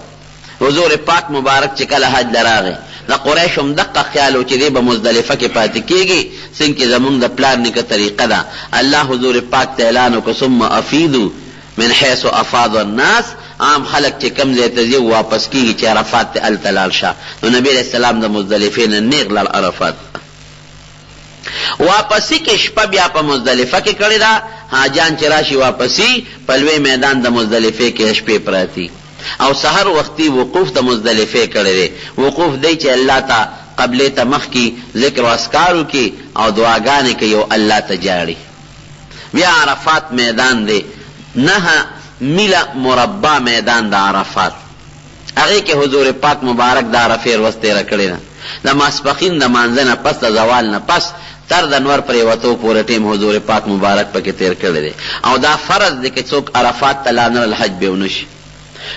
حضور پاک مبارک چې کله حج له راغی د قریشو هم دقه خیال و چې دی به مزدلفه کې پاتې کېږي څنګه زمونږ د پلار نیکه طریقه ده الله حضور پاک ته اعلان وکړو ثم افیدو من حیث افاض الناس عام خلق چې کم ځای ته ځي واپس کېږي چې عرفات ته هلته لاړ شه نو نبي علیه السلام د مزدلفې نه نیغ لاړ عرفات واپسي کې شپه بیا په مزدلفه کې کړې ده حاجیان چې راشي واپسي په لوی میدان د مزدلفې کې شپې پراتی او سحر وختي وقوف د مزدلفې کړی دی وقوف دی چې الله ته قبلې ته مخکې ذکر و اذکار وکړي او دعاګانې کوي او الله ته جاړي بیا عرفات میدان دی 9 میله مربع میدان د عرفات هغې کې حضور پاک مبارک د عرفې ورځ تېره کړې ده د ماسپښین د مانځه نه پس د زوال نه پس تر د نور پریوتو پورې ټیم حضور پاک مبارک پکې تیر کړی دی. او دا فرض دی که څوک عرفات ته لاړ الحج به ونشي.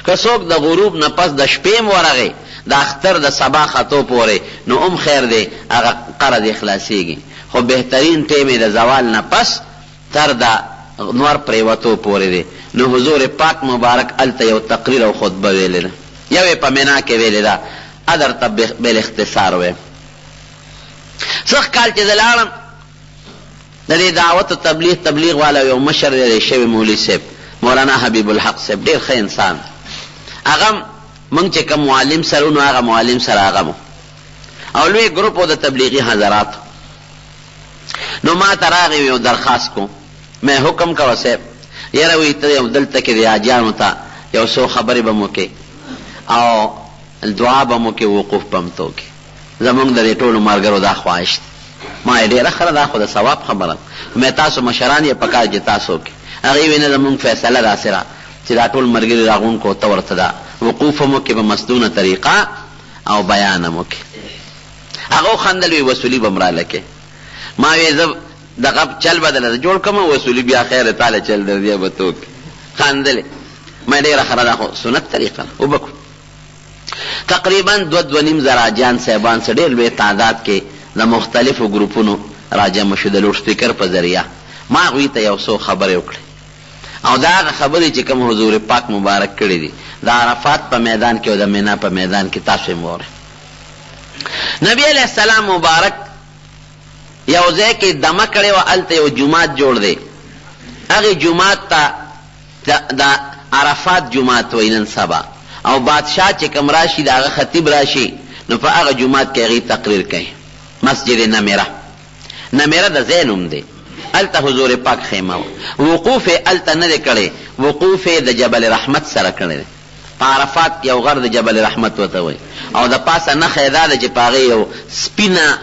که څوک د غروب نه پس د شپې ورغی د اختر د صبا خطو پورې نو خیر دی، هغه قرض خلاصېږي. خو بهترین ټیم د زوال نه پس تر د نور پریوتو پورې دی. نو حضور پاک مبارک الته یو تقریر او خطبه ویلې ده، یو یې په مینا کې ویلې ده، ادر ته بالاختصار ویم. سخ کال چې زه لاړم د دې دعوت و تبلیغ والا یو مشر دی شوی مولوي صاحب، مولانا حبیب الحق صاحب، ډېر ښه انسان. هغه موږ چې کوم معلم سره نو هغه معلم سره هغه مو او لوی ګروپ و د تبلیغي حضرات. نو ما ته راغی یو درخواست کو، مې حکم کوه صاحب یاره وی ته یو دلته کې د حاجیانو ته یو څو خبرې به مو کې او دعا به مو کې، وقوف به م ته وکړي. زمونږ د دې ټولو ملګرو دا خواهش دی. ما یې ډېره ښه دا خو د ثواب خبره مې تاسو مشران یې په کار چې تاسو وکړي. هغې ویې نه زمونږ فیصله داسې را چې دا ټول ملګري راغونکو ته ورته ده وقوف هم وکړي په مسدونه طریقه او بیان هم وکړي. هغه وخندل وی وصولي به م راله کې. ما وی زه دغه چل به درته جوړ کړم وصولي بیا خیر تاله چل در دی به ته وکړي. خندلې ما ډېره ښه دا خو سنت طریقه ده وبکړو. تقریبا 2.5 زره حاجیان صاحبان څه ډېر لوی تعداد کې د مختلفو ګروپونو راجمع شو د لوډ سپیکر په ذریعه. ما هغوی ته یو څو خبرې وکړې او دا هغه خبرې چې کوم حضور پاک مبارک کړي دي د عرفات په میدان کې او د مینا په میدان کې تاسو یې واورئ. نبی علیه السلام مبارک یو ځای کې دمه کړې وه، هلته یو جومات جوړ دی. هغې جومات ته د عرفات جومات وایي نن سبا، او بادشاہ چې کوم راشي د هغه خطیب راشي نو په هغه جومات کې هغې تقریر کوي. مسجد نمیره د ځای نوم دی، هلته حضور پاک خیمه وه. وقوف یې هلته نه دی کړی، وقوف یې د جبل رحمت سره کړی دی. په عرفات کې یو غر د جبل رحمت ورته وایي او د پاسه نښه یې دا ده چې په هغې یو سپینه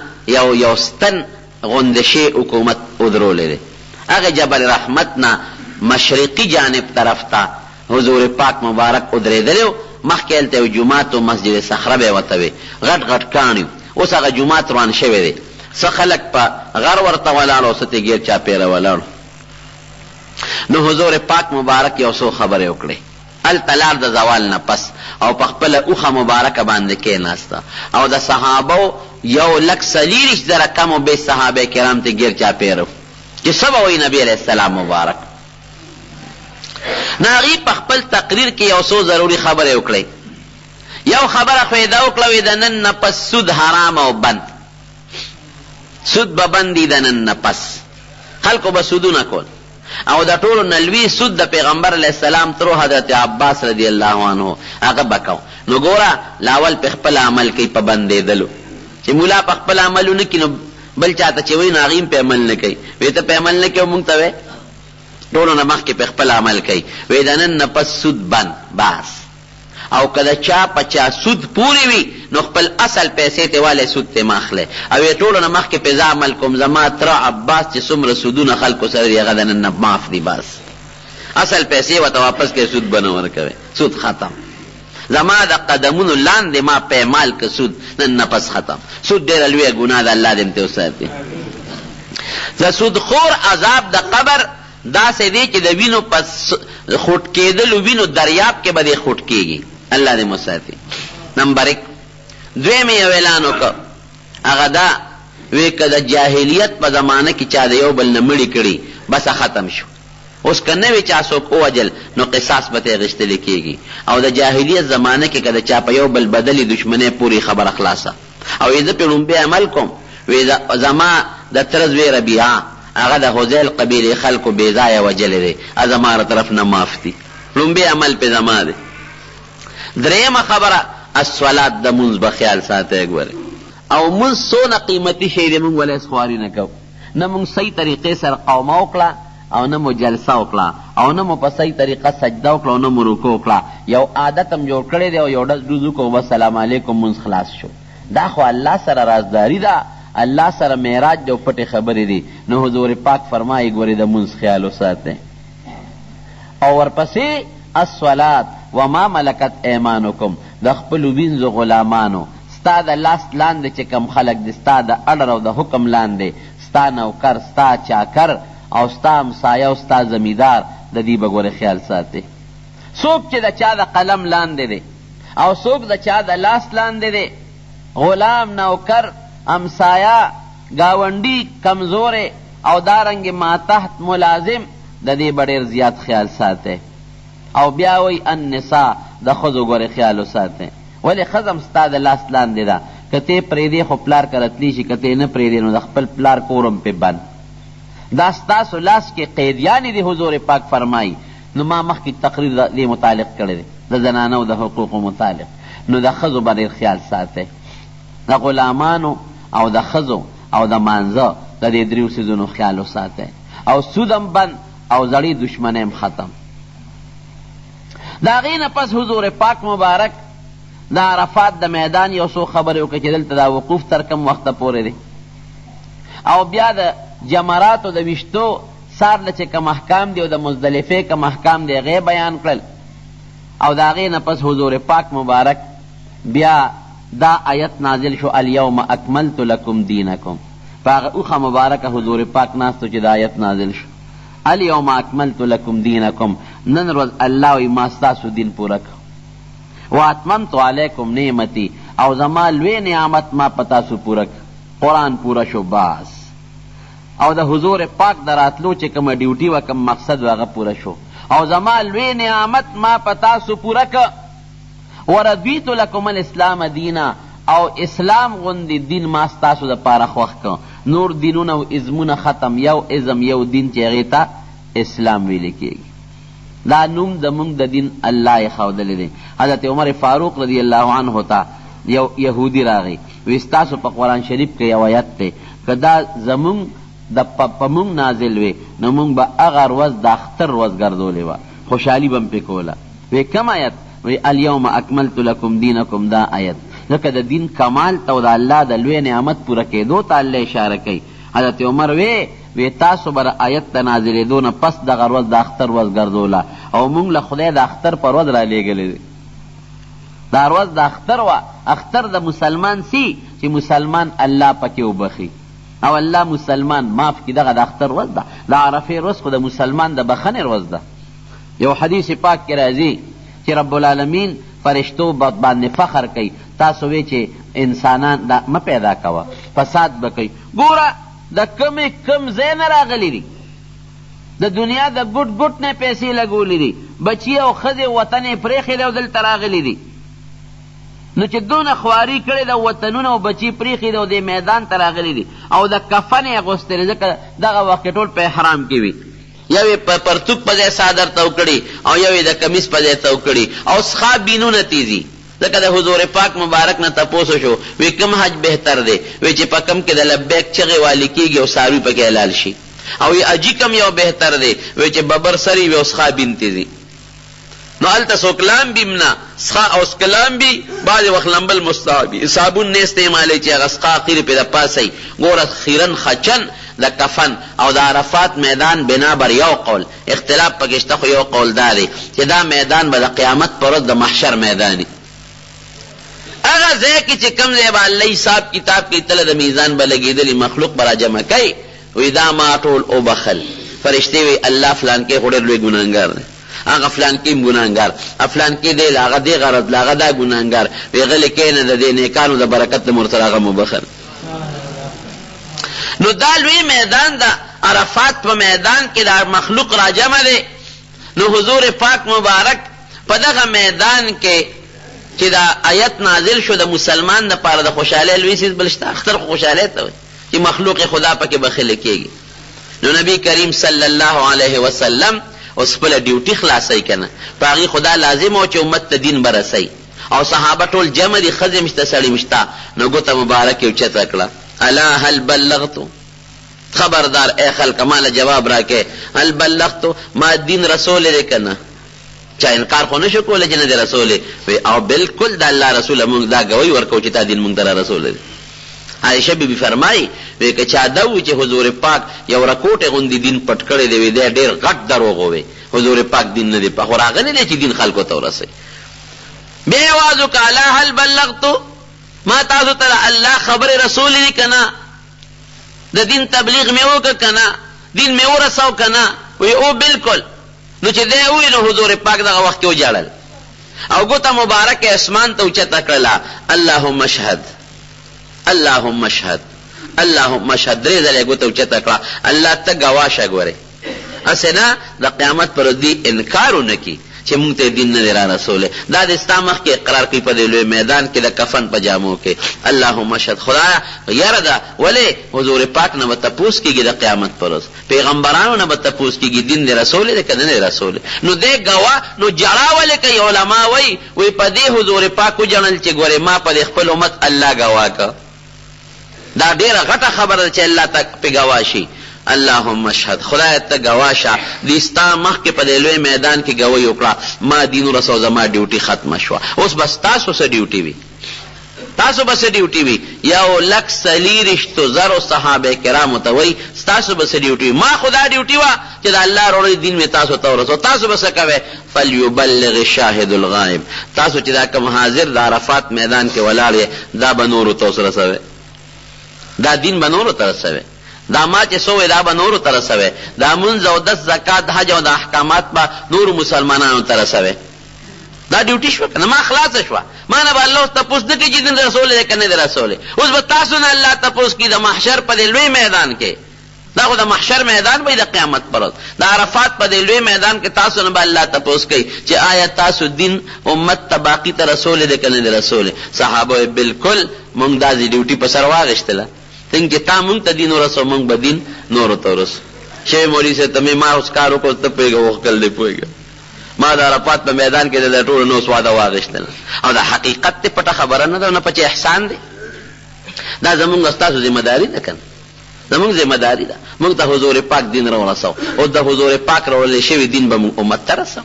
یو ستن غونده شی حکومت ودرولی دی. هغه جبل رحمت نه مشرقي جانب طرف ته حضور پاک مبارک ودرېدلی و. مخکې هلته یو جومات و مسجد صخره به یې ورته وی، غټ غټ کاڼي. اوس هغه جومات روان شوی دی، څه خلک په غر ورته ولاړ او څه ته ګیر چاپېره ولاړو. نو حضور پاک مبارک یو څو خبرې وکړې هلته لاړ د زوال نه پس او په خپله اوښه مبارکه باندې کېناسته او د صحابو 140,000 کم و بیش صحابه کرام ته ګیر چاپېره چې څه به وایي نبي علیه السلام مبارک. نو هغې په خپل تقریر کې یو څو ضروري خبرې وکړئ. یو خبره خو یې دا وکړه وی د نن نه پس سود حرام او بند، سود به بند دي د نن نه پس، خلکو به سودونه کول او د ټولو نه لوی سود د پیغمبر علیه السلام تر حضرت عباس رضی الله عنه هغه به کو. نو ګوره لاول په خپل عمل کوي په بندېدلو، چې مولا په خپل عمل ونه کړي نو بل چاته چې وایي نو هغې هم په عمل نه کوي. وی ته په عمل نه کوي مونږ ته وایې ټولو نه مخکې په خپل عمل کوي. وی د نن نه پس سود بند بس، او که د چا په چا سود پورې وي نو خپل اصل پیسې ته والی سود ته مه اخلی او یې ټولو نه مخکې پې زه عمل کوم زما تره عباس چې څومره سودونه خلکو سره دي هغه د نن نه معاف دي، بس اصل پیسې ورته واپس کړې، سود به نه ورکوې، سود ختم. زما د قدمونو لاندې ما پیمال که سود نن نه پس ختم. سود ډېره لویه ګناه ده، الله دې م ته وساتي. د سودخور عذاب د قبر داسې دی چې د وینو په خوټ کېدلو وینو دریاب کې به دې خوټ کېږي، الله دې مساتي. نمبر 1 دویم یې یو اعلان وکړ، هغه دا وی که د جاهلیت په زمانه کې چا د یو بل نه مړي کړي بس ختم شو. اوس که نه وي چا څوک ووجل نو قصاص به ته اخیستلی کېږي. او د جاهلیت زمانه کې که د چا په یو بل بدلې دشمنۍ پورې خبره خلاصه. او یې زه پرې لومبی عمل کوم، وی زما د تره زوی ربیعه هغه د حذیل قبیلې خلکو بې ځایه وجلی دی، زما له طرف نه معاف دي. لومبی عمل پې زما دی. درېیمه خبره الصلات د مونځ به خیال ساتئ. ګورئ او مونځ څونه قیمتي شی دی مونږ ولې خواري نه کوو. نه مونږ صحیح طریقې سره قومه وکړه او نه مو جلسه وکړه او نه مو په صحیح طریقه سجده وکړه او نه مو رکوع وکړه. یو عادت هم جوړ کړی دی او یو ډز ډوز وکړو بس سلام علیکم مونځ خلاص شو. دا خو الله سره رازداري ده، الله سره معراج دی او پټې خبرې دي. نو حضور پاک فرمایي ګورې د مونځ خیال وساتئ. او ورپسې الصلات وما ملکت ایمانکم، د خپلو وینځو غلامانو ستا د لاس لاندې چې کم خلک دي، ستا د اډر او د حکم لاندې ستا نوکر، ستا چاکر او ستا همسایه او ستا زمیدار د دې به ګوره خیال ساتې. څوک چې د چا د قلم لاندې دی او څوک د چا د لاس لاندې دی، غلام، نوکر، همسایه، گاونډي، کمزورې او دارنګې ماتحت ملازم، د دې به ډېر زیات خیال ساتئ. او بیا وی النساء، د ښځو ګورې خیال وساتئ. ولې ښځه هم ستا د لاس لاندې ده، که ته یې پرېږدې خو پلار که رتلی شي، که ته یې نه پرېږدې نو د خپل پلار کور هم پې بند. دا ستاسو لاس کې قیدیانې دي، حضور پاک فرمایي. نو ما مخکې تقریر دې متعلق کړی دی د زنانو د حقوقو متعلق. نو د ښځو به ډېر خیال ساتئ، د غلامانو او د ښځو او د مانځه د دې دریو څیزونو خیال وساتئ. او سود هم بند او زړې دشمنۍ هم ختم. د هغې نه پس حضور پاک مبارک د عرفات د میدان یو څو خبرې وکړه چې دلته دا وقوف تر کم وخته پورې دی، او بیا د جمراتو د ویشتو سار له چې کوم احکام دي او د مزدلفې کوم احکام دي هغې بیان کړل. او د هغې نه پس حضور پاک مبارک بیا دا آیت نازل شو الیوم اکملت لکم دینکم. په هغه اوښه مبارکه حضور پاک ناستو چې دا آیت نازل شو الیوم اکملت لکم دینکم، نن ورځ الله وی ما ستاسو دین پوره کړ. واتممت علیکم نعمتي، او زما لوی نعمت ما په تاسو پوره کړ. قرآن پوره شو باس. او د حضور پاک د راتلو چې کومه ډیوټي و کوم مقصد و هغه پوره شو. او زما لوی نعمت ما په تاسو پوره کړ. ورضیت لکم الاسلام دینا، او اسلام غوندې دین ما ستاسو دپاره خوښ کړ. نور دینونه او ازمونه ختم، یو ازم یو دین چې هغې ته اسلام ویلی کېږي. دا نوم زمونږ د دین الله یې ښودلی دی. حضرت عمر فاروق رضی الله عنه ته یو یهودي راغی، وی ستاسو په قرآن شریف کې یو آیت دی، که دا زمونږ په مونږ نازل وی نو مونږ به هغه ورځ د اختر ورځ ګرځولې وه، خوشحالي به م پې کوله. وی کم آیت؟ وی الیوم اکملت لکم دینکم. دا آیت ځکه د دین کمال ته او د الله د لوی نعمت پوره کېدو ته الله اشاره کوي. حضرت عمر وی تاسو به ایت ته نازلېدو نه پس دغه ورځ د اختر ورځ ګرځوله، او مونږ له خدای د اختر پر ورځ رالیږلی دی. دا ورځ د اختر وه. اختر د مسلمان سی چې مسلمان الله پکې وبخي او الله مسلمان معاف کړي. دغه د اختر ورځ ده. د عرفې ورځ خو د مسلمان د بخنې ورځ ده. یو حدیث پاک کې راځي چې رب العالمین فرشتو باندې فخر کوي، تاسو وی چې انسانان دا مه پیدا کوه، فساد به کوي. ګوره د کم ځای نه راغلی دي، د دنیا د ګوټ ګوټ نه پیسې لګولی دي، بچي او ښځې وطن یې پرېښی دی او دلته راغلی دي. نو چې دونه خواري کړې ده، وطنونه او بچي پرېښي دي او دې میدان ته راغلی دي، او د کفن یې اغوستی دی، ځکه دغه وخت ټول په احرام کې وي. یو یې په پرتوک په ځای صادر تو کړي او یو یې د کمیس په ځای تو کړي، او څښا بینونه تیزي. ځکه د حضور پاک مبارک نه تپوسو شو، وی کوم حج بهتر دی؟ وی چې په کم کې د لبیک چغې والی کېږي او څاروي پکې حلال شي. او وی اجي کم یو بهتر دی؟ وی چې ببر سری وي او څښا بین تیزي. نو هلته څوک لامبي م نه، څښا او څکه لامبي، بعضې وخت لمبل مستحبي، صابون نه استعمالوي چې هغه څښا اخرې پرې د پاسئ. ګوره خیرن خچن د کفن او د عرفات میدان بنا بر یو قول، اختلاف پکې شته، خو یو قول دا دی چې دا میدان به د قیامت پر ورځ د محشر میدان وي. هغه ځای کې چې کوم ځای به الله حساب کتاب کوي، تله د میزان به لګېدلي مخلوق به را جمع کوي، وی دا ما ټول وبخل. فرشتې وی الله فلان کې خو ډېر لوی ګناهګار دی، هغه فلان کې هم ګناهګار، فلان کې دی هغه دې غرض له هغه دا ګناهګار، وی غلې کښېنه د دې نیکانو د برکت نه ورسره هغه مبخل. نو دا لوی میدان د عرفات په میدان کې دا مخلوق را جمع دی. نو حضور پاک مبارک په دغه میدان کې چې دا آیت نازل شو، د مسلمان دپاره د خوشحالۍ لوی څیز بل شته؟ اختر خو خوشحالۍ ته وایي چې مخلوق خدا پکې بخیله کېږي. نو نبی کریم صلی الله علیه وسلم اوس خپله ډیوټي خلاصوي که نه، په هغې خدا لازم و چې امت ته دین به رسوي، او صحابه ټول جمع دي، ښځې مشته سړي مشته. نو ګوته مبارک یې اوچته کړه، الا هل بلغتو، خبردار اے خلق مالا جواب راکے، هل بلغتو، ما دین رسول دی که نه؟ چا انکار خو نشو کولی چې نه دی رسول، او بالکل د الله رسول مونږ دا ګوی ورکو چې تا دین مونږ ته را رسول دی. عایشه بیبي فرمایي وی که چا دا وي چې حضور پاک یو رکوټې غوندې دین پټ کړی دی، وی دی ډېر غټ دروغ وی، حضور پاک دین نه دی پټ، خو راغلی دی چې دین خلکو ته ورسوي. بیا یې اواز وکړه الا هل بلغتو، ما تاسو ته الله خبر رسول دی که نه؟ د دین تبلیغ مې وکړ کنه، دین مې ورساو کنه؟ وی او بالکل. نو چې دی وی نو حضور پاک دغه وخت کې وجاړل او ګوته مبارک اسمان ته اوچته کړله، اللهم اشهد اللهم اشهد اللهم اشهد، درې ځله ګوته اوچته کړه، الله ته ګواه شه. ګورې هسې نه د قیامت پر ورځ انکار ونه کي چې مونږ ته دین نه دی را رسولی. دا د ستا مخکې اقرار کوي په دې لوی میدان کې د کفن په جامو کې، اللهم اشهد. خدایا یاره ده ولې حضور پاک نه به تپوس کېږي د قیامت پر ورځ، پیغمبرانو نه به تپوس کېږي دین دی رسولی دی که نه دی رسولی. نو دی ګواه، نو جړا ولې کوي؟ علما وایي په دې حضور پاک وجړل چې ګورې ما په دې خپل امت الله ګواه که. دا ډېره غټه خبره ده چې الله ته پې ګواه شي. اللهم اشهد، خدای ته ګواه شه دې ستا مخکې په دې لوی میدان کې ګوهی وکړه ما دین ورسو، زما ډیوټي ختمه شوه. اوس بس تاسو څه ډیوټي وي؟ تاسو به څه ډیوټي وي؟ 1,40,000 صحابه کرامو ته وایي ستاسو به څه ډیوټي وي؟ ما خدا ډیوټي وه چې د الله وروړی دین مې تاسو ته ورسو. تاسو به څه کوئ؟ فلیبلغ الشاهد الغائب. تاسو چې دا کوم حاضر د عرفات میدان کې ولاړ یې دا به نورو ته اوس رسوئ، دا دین به نورو ته رسوئ، دا ما چې سوې دا به نورو ته رسوئ، دا منځ او دس زکات حج او د احکامات به نورو مسلمانانو ته رسوئ. دا ډیوټي شوه که نه؟ ما خلاصه شوه، ما نه به الله اوس تپوس نه کوي چې دین رسولی دی که نه دی رسولی. اوس به تاسو نه الله تپوس کوي د محشر په دې لوی میدان کې. دا خو د محشر میدان به د قیامت پر ورځ د عرفات په دې لوی میدان کې تاسو نه به الله تپوس کوي چې آیا تاسو دین امت ته باقي ته رسولی دی که نه دی رسولی؟ صحابه وایي بالکل مونږ داسې ډیوټي په سر واخېستله څنګه چې تا مونږ ته دین ورسو مونږ به دین نورو ته ورسو. شیخ مولوي صاحب ته مې ما اوس کار وکړو ته پوهېږه وښکل دی پوهېږه ما د عرفات په میدان کې د ټولو نه اوس واده واخېستله او دا حقیقت دی، پټه خبره نه ده، نه پچې احسان دی. دا زمونږ ستاسو ذمه داري ده که نه؟ زمونږ ذمه داري ده مونږ ته حضور پاک دین راورسو او د حضور پاک راوړلی شوي دین به مونږ امت ته رسو.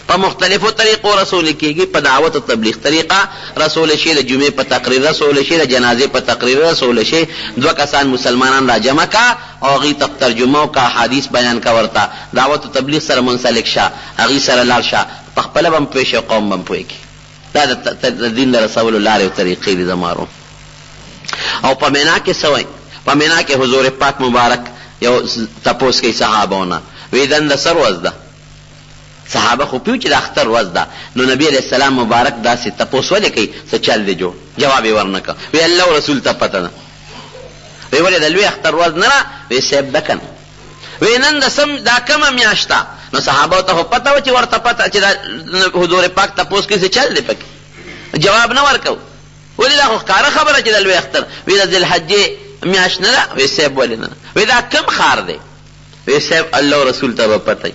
په مختلفو طریقو رسول کېږي، په دعوت او تبلیغ طریقه رسول شي، د جمعې په تقریر رسول شي، د جنازې په تقریر رسول شي. 2 کسان مسلمانان را جمع کا او هغې ته ترجمه وکړه، حدیث بیان کا ورته، دعوت او تبلیغ سره منسلک شه، هغې سره لاړ شه، په خپله به هم پوه شي، قوم به هم پوه کړي. دا د دین د رسولو لارې او طریقې دي زمارو. او په مینا کې څه وایي؟ په مینا کې حضور پاک مبارک یو تپوس کوي صحابهونه، وایي دن د سر ورځ ده. صحابه خو پیو چې د اختر ورځ ده، نو نبی علیہ السلام مبارک داسې تپوس ولې کوي؟ څه چل دی جوړ؟ جواب یې ورنه کړ. وی الله او رسول ته پته نه. وی ولې د لوی اختر ورځ نه ده؟ وی صاحب ده که نه؟ وی نن د سم دا کومه میاشت ده؟ نو صحابو ته خو پته وه چې ورته پته چې دا حضور پاک تپوس کوي څه چل دی پکې؟ جواب نه ورکو. ولې دا خو ښکاره خبره چې د لوی اختر. وی د ذوالحجې میاشت نه ده؟ وی صاحب ولې نه ده؟ وی دا کوم ښار دی؟ وی صاحب الله او رسول ته به پته وي.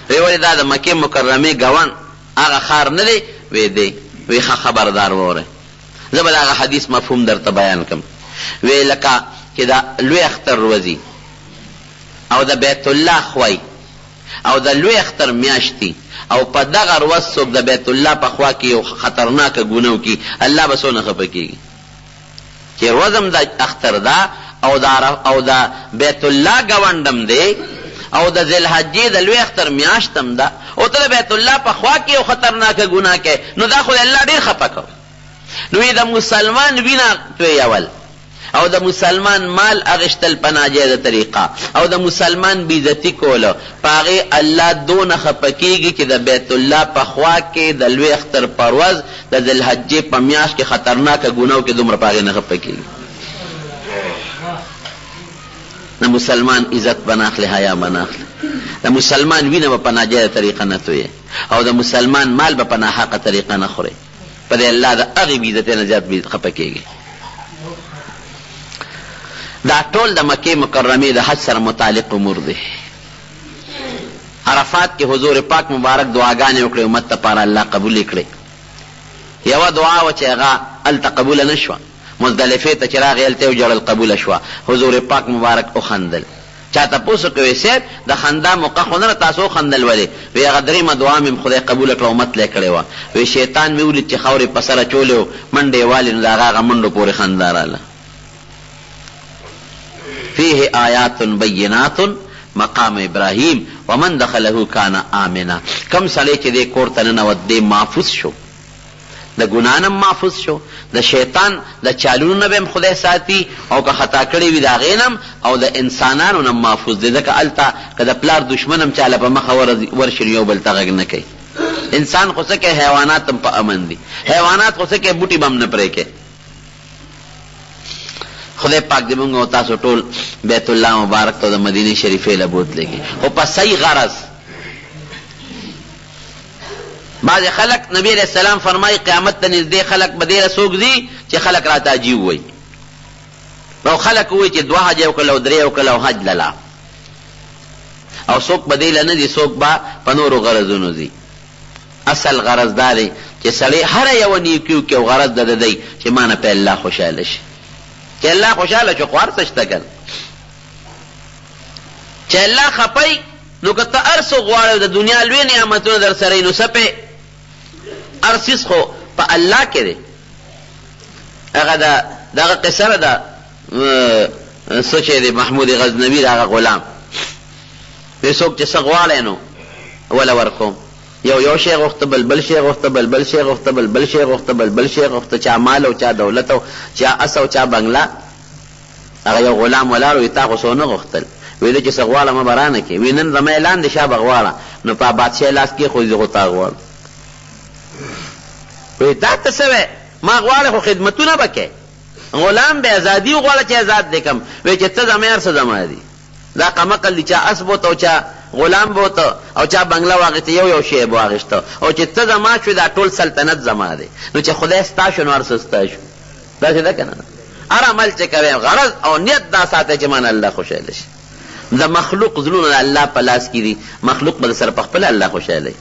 وی ولې دا د مکې مکرمې ګوان هغه ښار نه دی؟ وی دی. وی ښه خبردار وورئ، زه به د هغه حدیث مفهوم درته بیان کړم. وی لکه چې د لوی اختر ورځي او د بیت الله خوی او د لوی اختر میاشتي او په دغه ورځ څوک د بیت الله په خوا کې یو خطرناکه ګناه وکړي، الله به څونه خفه کېږي چې ورځ هم د اختر ده او د بیت الله ګاونډم دی او د ذوالحجې د لوی اختر میاشتم ده او ته د بیت الله په خوا کې یو خطرناکه ګناه کوې، نو دا خو د الله ډېر خفه کوي. نو د مسلمان وینه تویول او د مسلمان مال اغشتل په ناجیزه طریقه او د مسلمان بېعزتي کولو په هغې الله دونه خفه کېږي چې د بیت الله په خوا کې د لوی اختر په ورځ د ذوالحجې په میاشت کې خطرناکه ګناه کې دومره په هغې نه خفه کېږي. د مسلمان عزت بناخلی، حیا بناخلی، د مسلمان وینه به په ناجیزه طریقه نه تویې او د مسلمان مال به په ناحقه طریقه نه خورې. په دې الله د هغې بېعزتۍ نه زیات خفه کېږي. دا ټول د مکې مکرمې د حج سره متعلق امور دی. عرفات کې حضور پاک مبارک دعاګانې وکړې امت لپاره، الله قبول یې کړې. یوه دعا وه چې هغه هلته قبوله نه شوه، مزدلفې ته چې راغی هلته یې وجړل قبوله شوه. حضور پاک مبارک وخندل. چا تپوس وکړی وی صاحب د خندا موقع خو نه تاسو وخندل ولې؟ وی هغه درېیمه دعا مې خدای قبوله کړه امت لی کړې وه. وی شیطان مې ولید چې خاورې په سره چولې و منډې یې والې، نو د هغه منډو پورې خندا راله. فيه آیات بینات مقام ابراهیم ومن دخله کان آمنا. کم سړی چې دې کور ته ننوت دی محفوظ شو، د ګناه نه محفوظ شو، د شیطان د چالونو نه به هم خدای ساتي، او که خطا کړی وي د هغې نه او د انسانانو نه محفوظ دی. ځکه هلته که د پلار دشمن هم چاله په مخه ورشي نو یو بل ته غږ نه کوي. انسان خو څه کوي، حیوانات هم په امن دي. حیوانات خو څه کوي، بوټي به هم نه پرې کوي. خدای پاک دې مونږ او تاسو ټول بیت الله مبارک ته د مدینې شریفې له بوتلېږي، خو په صحیح غرض. بعض خلق نبی علیہ السلام فرمائی قیامت ته نږدې خلق به ډېره څوک ځي چې خلق راته عجیب وایي، او خلق وایي چې 2 حج وکړل او 3 وکړل او حج للا، او څوک به دې له نه دي، څوک به په نورو غرضونو ځي. اصل غرض دا دی چې سړی هره یوه نیکي وکړي او غرض د دی چې ما نه په الله خوشحاله شي. چې الله خوشحاله شو خو هر څه شته که چې الله خپی نو که ته هر څه غواړې د دنیا لوی نعمتونه در سره نو څه پې هر څیز خو په الله کې دی. هغه دغه قصه ده څه چې دی محمود غزنوي د هغه غلام وی څوک چې څه غواړی نو وله ورکوم. یو شی غوښته بل شی غوښته بل شی غوښته بل شی غوښته بل شی غوښته، چا مال او چا دولت او چا اس او چا بنګله. هغه یو غلام ولاړ وی تا خو څه ونه غوښتل، ویل چې څه غواړم برانه کې، وی نن زما اعلان دی شابه غواړه، نو په بادشاه لاس کې خو زه غوتا غواړم. وی تا ته څه وی ما غواړه خو خدمتونه بکې، غلام به ازادي غواړه چې آزاد دې کم، وی چې ته زما هر څه زما دي. دا قمقل دي چا اس بوته او چا غلام بوته او چا بنگله واغسته، یو شی به واغسته، او چې ته زما شوې دا ټول سلطنت زما دی. نو چې خدای ستا شو نو هر څه ستا شو. داسې ده که نه؟ هر عمل چې کوې غرض او نیت دا ساته چې من الله خوشحاله شي. د مخلوق زړونه د الله په لاس کې دي، مخلوق به د سره په خپله الله خوشحاله وي.